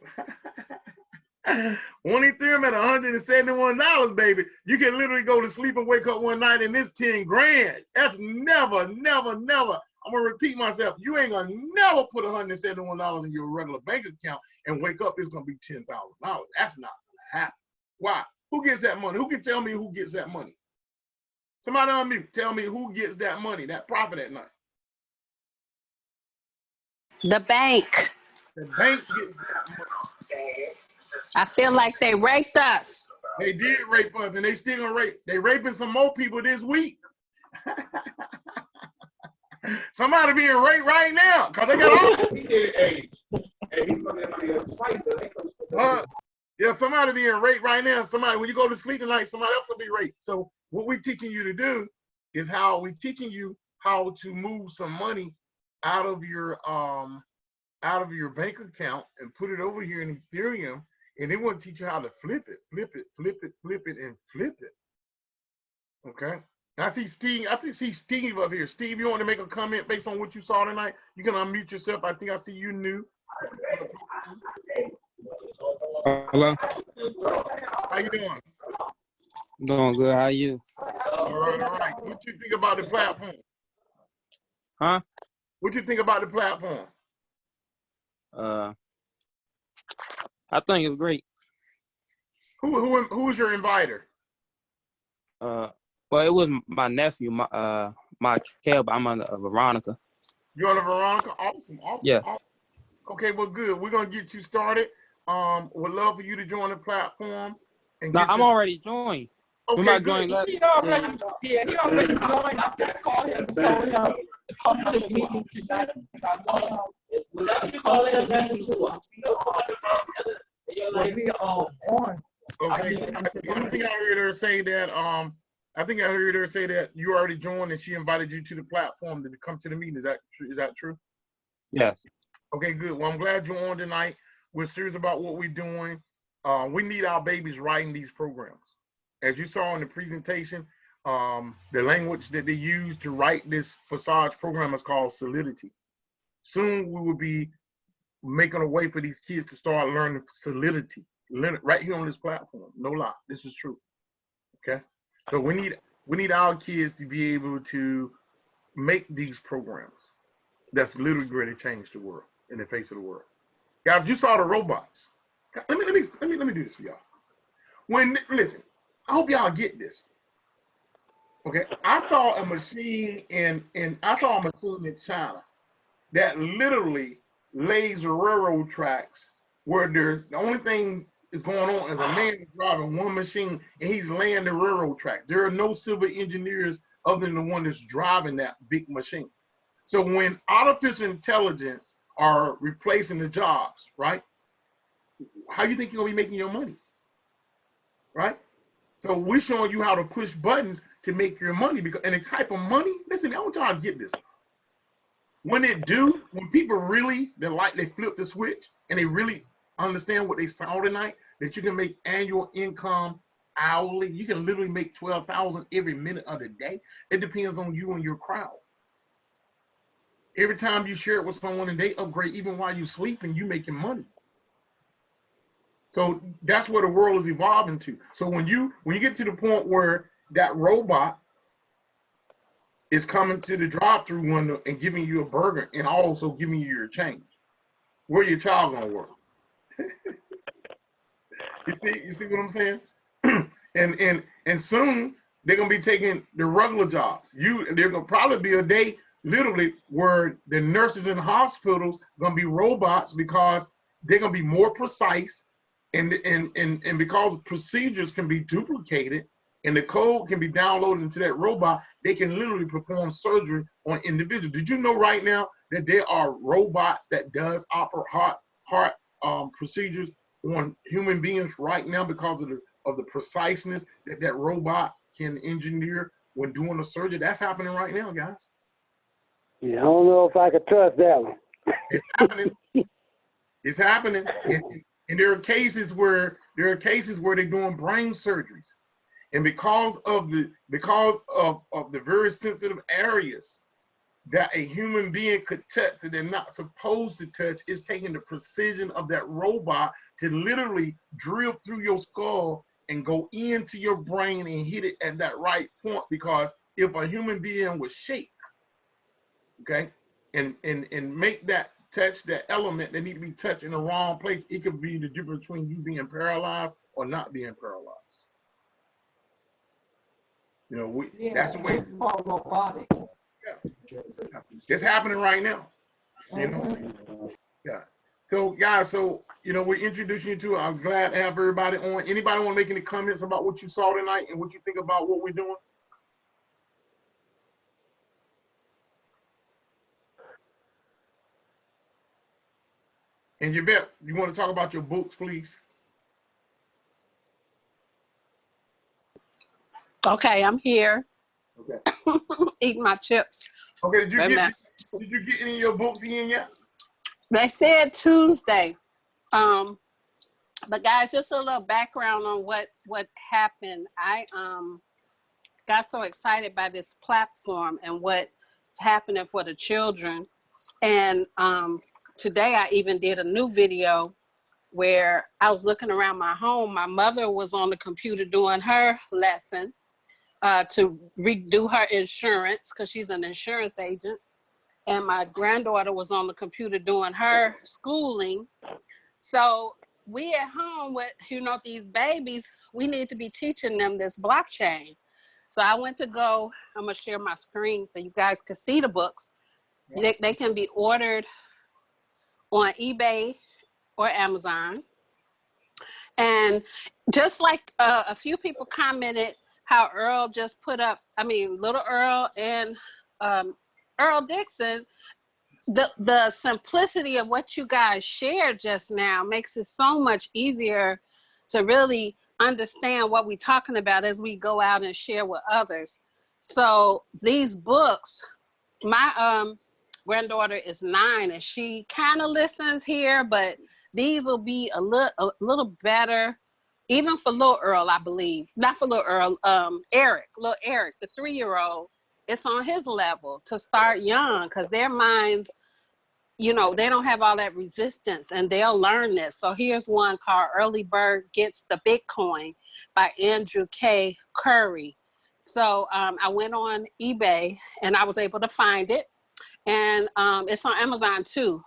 1 Ethereum at $171, baby. You can literally go to sleep and wake up one night and it's 10 grand. That's never, never, never. I'm gonna repeat myself. You ain't gonna never put $171 in your regular bank account and wake up, it's gonna be $10,000. That's not gonna happen. Why? Who gets that money? Who can tell me who gets that money? Somebody on mute, tell me who gets that money, that profit at night. The bank. The bank gets that money. I feel like they raped us. They did rape us, and they still gonna rape. They raping some more people this week. Somebody being raped right now, cause they got all. Yeah, somebody being raped right now. Somebody, when you go to sleep tonight, somebody else will be raped. So what we're teaching you to do is how we're teaching you how to move some money out of your bank account and put it over here in Ethereum, and they want to teach you how to flip it, and flip it. Okay. I see Steve. I see Steve up here. Steve, you want to make a comment based on what you saw tonight? You can unmute yourself. I think I see you new. Hello. How you doing? Doing good. How you? All right. What you think about the platform? Huh? What you think about the platform? I think it's great. Who's your inviter? Well, it was my nephew, my Caleb. I'm on Veronica. You're on Veronica? Awesome. Yeah. Awesome. Okay, well, good. We're gonna get you started. Would love for you to join the platform. And No, I'm already joined. Okay, good. He already joined. I just called him, told him to come to the meeting tonight. We are on. Okay, I think I heard her say that. I think I heard her say that you already joined and she invited you to the platform to come to the meeting. Is that true? Yes. Okay, good. Well, I'm glad you're on tonight. We're serious about what we're doing. We need our babies writing these programs. As you saw in the presentation, the language that they use to write this forsage program is called Solidity. Soon we will be making a way for these kids to start learning Solidity right here on this platform. No lie, this is true. Okay, so we need our kids to be able to make these programs that's literally going to change the world in the face of the world. Guys, you saw the robots. Let me do this for y'all. Listen, I hope y'all get this. Okay, I saw a machine in China that literally lays railroad tracks where there's the only thing is going on is a man driving one machine and he's laying the railroad track. There are no civil engineers other than the one that's driving that big machine. So when artificial intelligence are replacing the jobs, right? How you think you're gonna be making your money, right? So we're showing you how to push buttons to make your money, because and the type of money. Listen, I want y'all to get this. When people really they flip the switch and they really understand what they saw tonight, that you can make annual income hourly. You can literally make 12,000 every minute of the day. It depends on you and your crowd. Every time you share it with someone and they upgrade, even while you're sleeping, you making money. So that's where the world is evolving to. So when you get to the point where that robot is coming to the drive-through window and giving you a burger and also giving you your change, where your child gonna work? You see what I'm saying? and soon they're gonna be taking the regular jobs. There gonna probably be a day literally where the nurses in hospitals gonna be robots because they're gonna be more precise, and because procedures can be duplicated and the code can be downloaded into that robot, they can literally perform surgery on individuals. Did you know right now that there are robots that does offer heart procedures on human beings right now because of the preciseness that robot can engineer when doing a surgery? That's happening right now, guys. Yeah, I don't know if I could trust that one. It's happening. It's happening. And there are cases where they're doing brain surgeries, and because of the very sensitive areas that a human being could touch that they're not supposed to touch, is taking the precision of that robot to literally drill through your skull and go into your brain and hit it at that right point. Because if a human being was shake, okay, and make that touch that element that need to be touched in the wrong place, it could be the difference between you being paralyzed or not being paralyzed. You know, that's the way it's called robotic. Yeah. It's happening right now. You know? Yeah. So guys, we're introducing you to, I'm glad to have everybody on. Anybody want to make any comments about what you saw tonight and what you think about what we're doing? And Yvette, you want to talk about your books, please? Okay, I'm here. Okay. Eating my chips. Okay, did you get any of your books in yet? They said Tuesday. But guys, just a little background on what happened. I got so excited by this platform and what's happening for the children. And today I even did a new video where I was looking around my home. My mother was on the computer doing her lesson to redo her insurance because she's an insurance agent. And my granddaughter was on the computer doing her schooling. So we at home with, these babies, we need to be teaching them this blockchain. So I went to go, I'm gonna share my screen so you guys can see the books. They can be ordered on eBay or Amazon. And just like a few people commented how Earl just put up, little Earl and Earl Dixon, the simplicity of what you guys shared just now makes it so much easier to really understand what we're talking about as we go out and share with others. So these books, my granddaughter is 9 and she kind of listens here, but these will be a little better, even for little Earl, I believe. Not for little Earl, Eric, the 3-year-old. It's on his level to start young because their minds, they don't have all that resistance and they'll learn this. So here's one called Early Bird Gets the Bitcoin by Andrew K. Curry. So I went on eBay and I was able to find it. And it's on Amazon too.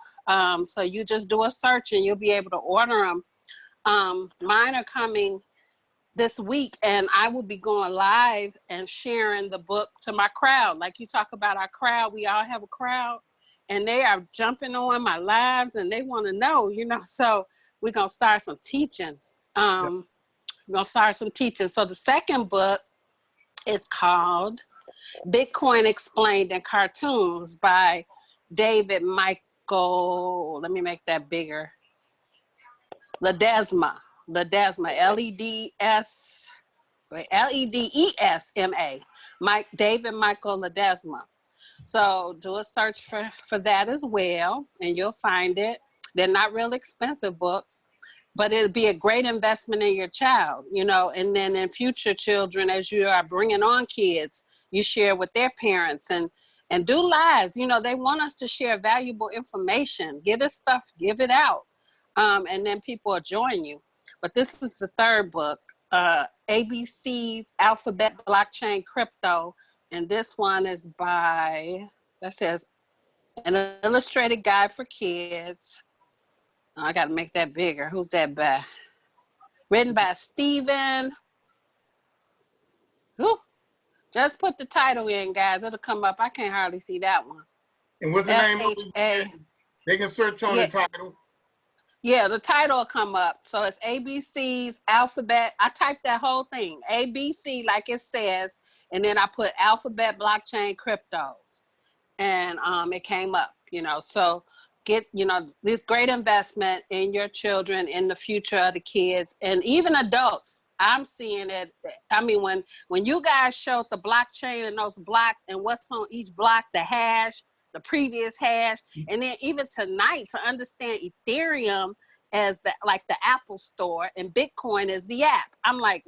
So you just do a search and you'll be able to order them. Mine are coming this week and I will be going live and sharing the book to my crowd. Like you talk about our crowd, we all have a crowd and they are jumping on my lives and they want to know, so we're going to start some teaching. We're going to start some teaching. So the second book is called Bitcoin Explained in Cartoons by David Michael, let me make that bigger, Ledesma, Ledesma, David Michael Ledesma. So do a search for that as well, and you'll find it. They're not real expensive books, but it'll be a great investment in your child, and then in future children, as you are bringing on kids, you share with their parents. And and do lives. You know, they want us to share valuable information. Get this stuff, give it out. And then people will join you. But this is the third book, ABC's Alphabet, Blockchain, Crypto. And this one is by, that says, An Illustrated Guide for Kids. Oh, I got to make that bigger. Who's that by? Written by Stephen. Whew. Just put the title in, guys. It'll come up. I can't hardly see that one. And what's the name of it? They can search on the title. Yeah, the title will come up. So it's ABC's Alphabet. I typed that whole thing, ABC, like it says, and then I put Alphabet, Blockchain, Cryptos. And it came up, you know. So get, you know, this great investment in your children, in the future of the kids, and even adults. I'm seeing it. I mean, when you guys showed the blockchain and those blocks and what's on each block, the hash, the previous hash, and then even tonight to understand Ethereum as the Apple Store and Bitcoin as the app. I'm like,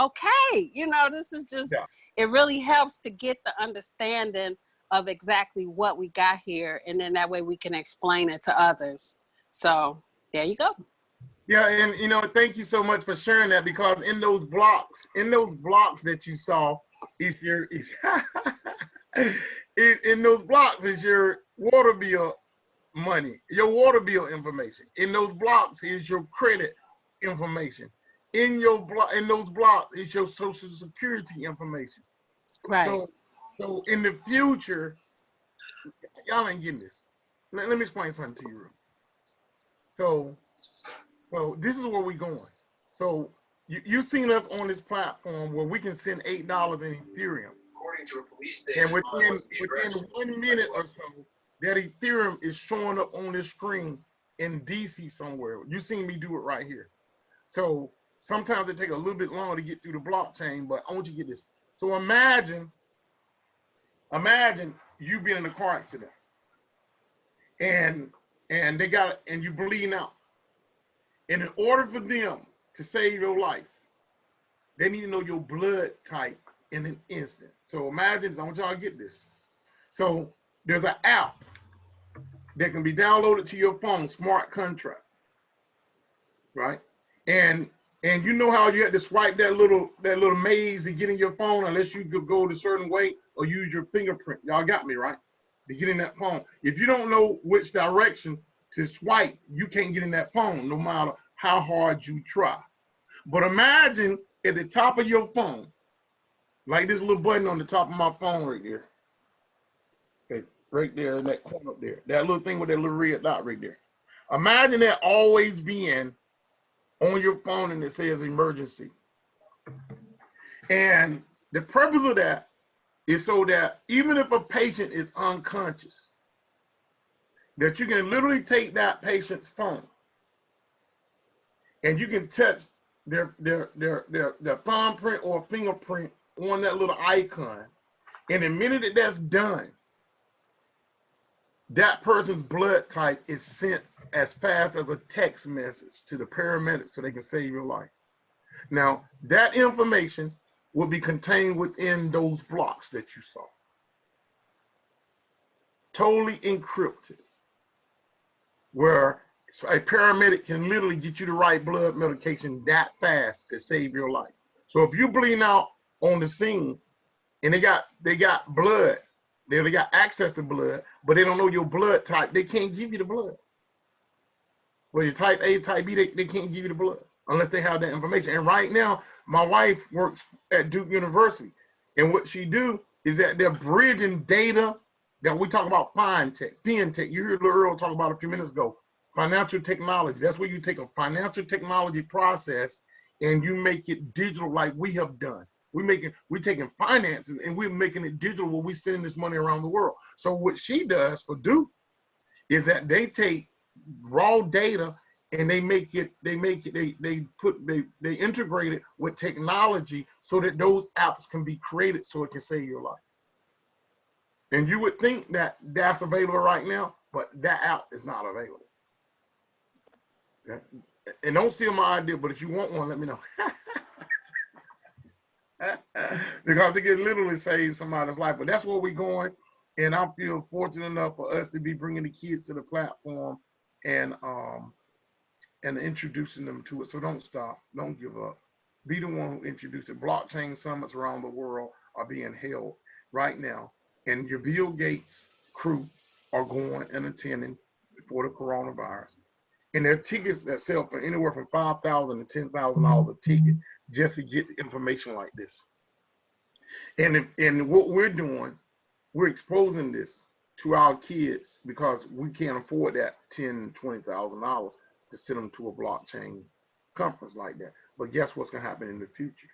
okay, you know, this is just, it really helps to get the understanding of exactly what we got here, and then that way we can explain it to others. So there you go. Yeah, and you know, thank you so much for sharing that, because in those blocks that you saw, is your in those blocks is your water bill money, your water bill information. In those blocks is your credit information. In those blocks is your social security information. Right. So in the future, y'all ain't getting this. Let me explain something to you. So this is where we're going. So you've seen us on this platform where we can send $8 in Ethereum. According to a police station, and within 1 minute or so, that Ethereum is showing up on this screen in DC somewhere. You've seen me do it right here. So sometimes it takes a little bit longer to get through the blockchain, but I want you to get this. So imagine you being in a car accident and you bleeding out. And in order for them to save your life, they need to know your blood type in an instant. So imagine, I want y'all to get this. So there's an app that can be downloaded to your phone, smart contract, right? And you know how you had to swipe that little maze to get in your phone, unless you could go a certain way or use your fingerprint. Y'all got me, right? To get in that phone. If you don't know which direction to swipe, you can't get in that phone no matter how hard you try. But imagine at the top of your phone, like this little button on the top of my phone right there. Okay, right there in that corner up there. That little thing with that little red dot right there. Imagine that always being on your phone and it says emergency. And the purpose of that is so that even if a patient is unconscious, that you can literally take that patient's phone and you can touch their thumbprint or fingerprint on that little icon. And the minute that's done, that person's blood type is sent as fast as a text message to the paramedics so they can save your life. Now, that information will be contained within those blocks that you saw. Totally encrypted, where a paramedic can literally get you the right blood medication that fast to save your life. So if you're bleeding out on the scene and they got blood, they got access to blood, but they don't know your blood type, they can't give you the blood. Well, your type A, type B, they can't give you the blood unless they have that information. And right now, my wife works at Duke University, and what she do is that they're bridging data that we talk about fintech. You heard Earl talk about a few minutes ago. Financial technology. That's where you take a financial technology process and you make it digital, like we have done. We're taking finances and we're making it digital where we're sending this money around the world. So what she does for Duke is that they take raw data and they integrate it with technology so that those apps can be created so it can save your life. And you would think that that's available right now, but that app is not available. Okay? And don't steal my idea, but if you want one, let me know. Because it can literally save somebody's life. But that's where we're going. And I feel fortunate enough for us to be bringing the kids to the platform and introducing them to it. So don't stop, don't give up. Be the one who introduces it. Blockchain summits around the world are being held right now. And your Bill Gates crew are going and attending for the coronavirus. And there are tickets that sell for anywhere from $5,000 to $10,000 a ticket just to get information like this. And what we're doing, we're exposing this to our kids because we can't afford that $10,000, $20,000 to send them to a blockchain conference like that. But guess what's gonna happen in the future?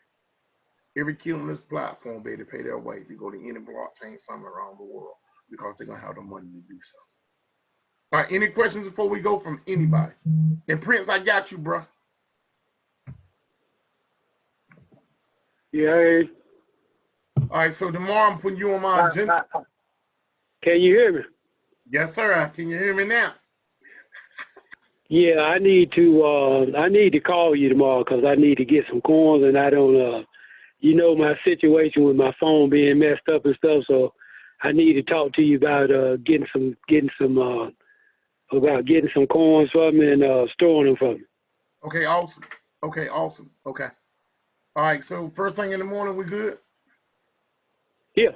Every kid on this platform be able to pay their way to go to any blockchain summit around the world because they're gonna have the money to do so. All right, any questions before we go from anybody? And Prince, I got you, bro. Yeah. All right, so tomorrow I'm putting you on my agenda. Can you hear me? Yes, sir. Can you hear me now? Yeah, I need to call you tomorrow because I need to get some coins, and I don't you know my situation with my phone being messed up and stuff, so I need to talk to you about getting some coins for me and storing them for me. Okay, awesome. Okay, awesome. Okay. All right, so first thing in the morning, we good? Yeah.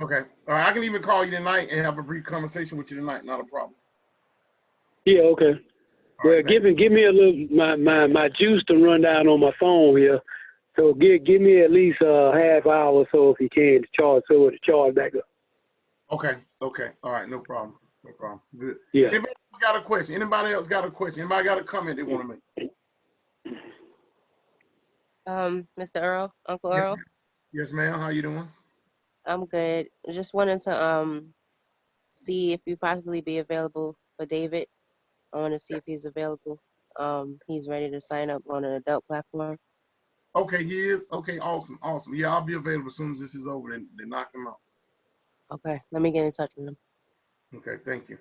Okay. All right, I can even call you tonight and have a brief conversation with you tonight. Not a problem. Yeah, okay. Well, give me a little my juice to run down on my phone here. So give me at least a half hour or so if you can to charge back up. Okay. Okay. All right. No problem. No problem. Good. Yeah. Anybody else got a question? Anybody else got a question? Anybody got a comment they want to make? Mr. Earl, Uncle Earl. Yes, ma'am. How you doing? I'm good. Just wanted to see if you possibly be available for David. I want to see if he's available. He's ready to sign up on an adult platform. Okay, he is. Okay, awesome, awesome. Yeah, I'll be available as soon as this is over. Then knock him out. Okay, let me get in touch with him. Okay, thank you.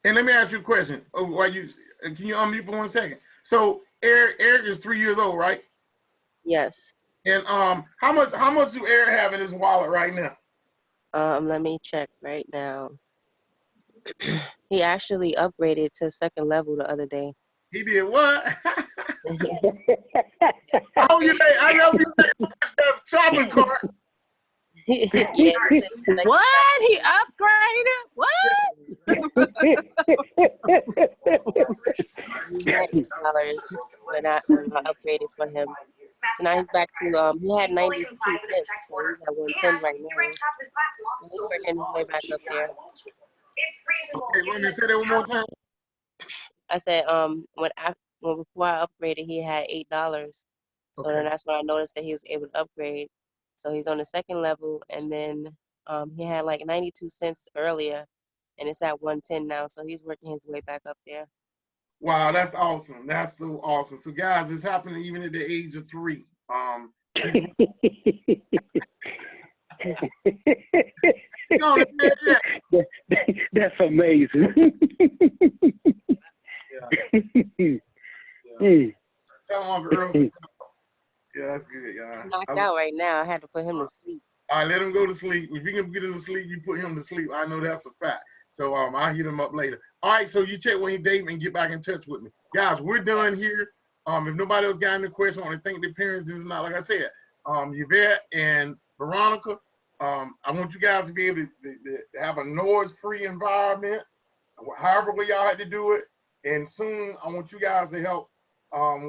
And let me ask you a question. Oh, can you unmute for 1 second? So Eric is 3 years old, right? Yes. And how much do Eric have in his wallet right now? Let me check right now. He actually upgraded to second level the other day. He did what? Oh, I know you made a shopping cart. Yeah, What? He upgraded? What? $90 when I upgraded for him. So now he's back to he had 92 cents, so he's at 110 right now. He's working his way back up there. Okay, let me say that one more time. I said before I upgraded he had $8. So then that's when I noticed that he was able to upgrade. So he's on the second level, and then he had like 92 cents earlier, and it's at 110 now. So he's working his way back up there. Wow, that's awesome. That's so awesome. So guys, it's happening even at the age of 3. No, that's amazing. Tell Uncle Earl. Yeah, that's good, guys. He's knocked out right now. I had to put him to sleep. All right, let him go to sleep. If you can get him to sleep, you put him to sleep. I know that's a fact. So I'll hit him up later. All right, so you check with him, Dave, and get back in touch with me. Guys, we're done here. If nobody else got any questions, I want to thank the parents. This is not, like I said, Yvette and Veronica. I want you guys to be able to have a noise-free environment, however way y'all had to do it. And soon, I want you guys to help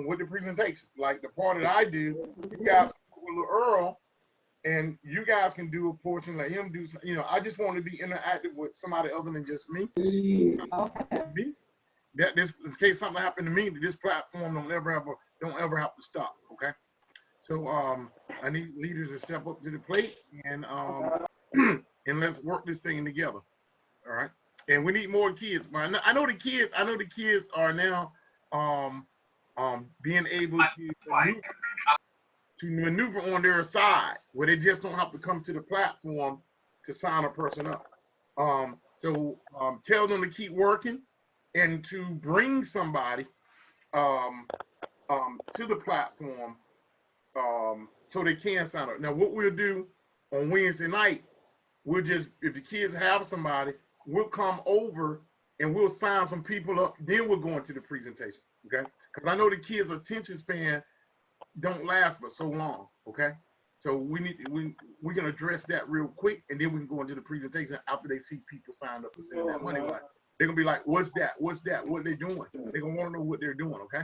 with the presentation. Like the part that I do, you guys with little Earl, and you guys can do a portion, let him do, I just want to be interactive with somebody other than just me. That this in case something happened to me, this platform don't ever have to stop. Okay. So I need leaders to step up to the plate and let's work this thing together. All right. And we need more kids. I know the kids are now being able to maneuver on their side where they just don't have to come to the platform to sign a person up. So tell them to keep working and to bring somebody to the platform so they can sign up. Now, what we'll do on Wednesday night we'll just, if the kids have somebody, we'll come over and we'll sign some people up. Then we'll go into the presentation, okay? Because I know the kids' attention span don't last but so long, okay? So we can address that real quick, and then we can go into the presentation after they see people signed up to send that money. Like, they're gonna be like, what's that? What's that? What are they doing? They're gonna want to know what they're doing, okay?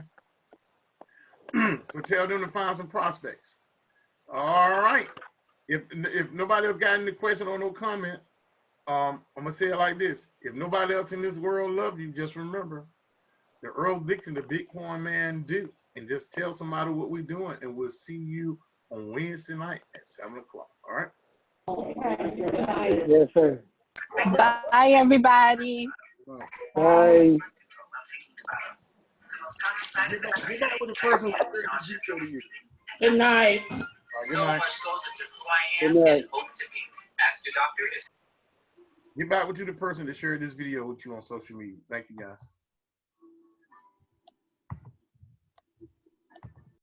So tell them to find some prospects. All right. If nobody else got any question or no comment, I'm gonna say it like this: if nobody else in this world loves you, just remember the Earl Dixon, the Bitcoin man, do, and just tell somebody what we're doing, and we'll see you on Wednesday night at 7 o'clock. All right. Yes, sir. Bye, everybody. Bye. Get back with the person who shared this video to you. Good night. Good night. Good night. Get back with the person that shared this video with you on social media. Thank you, guys.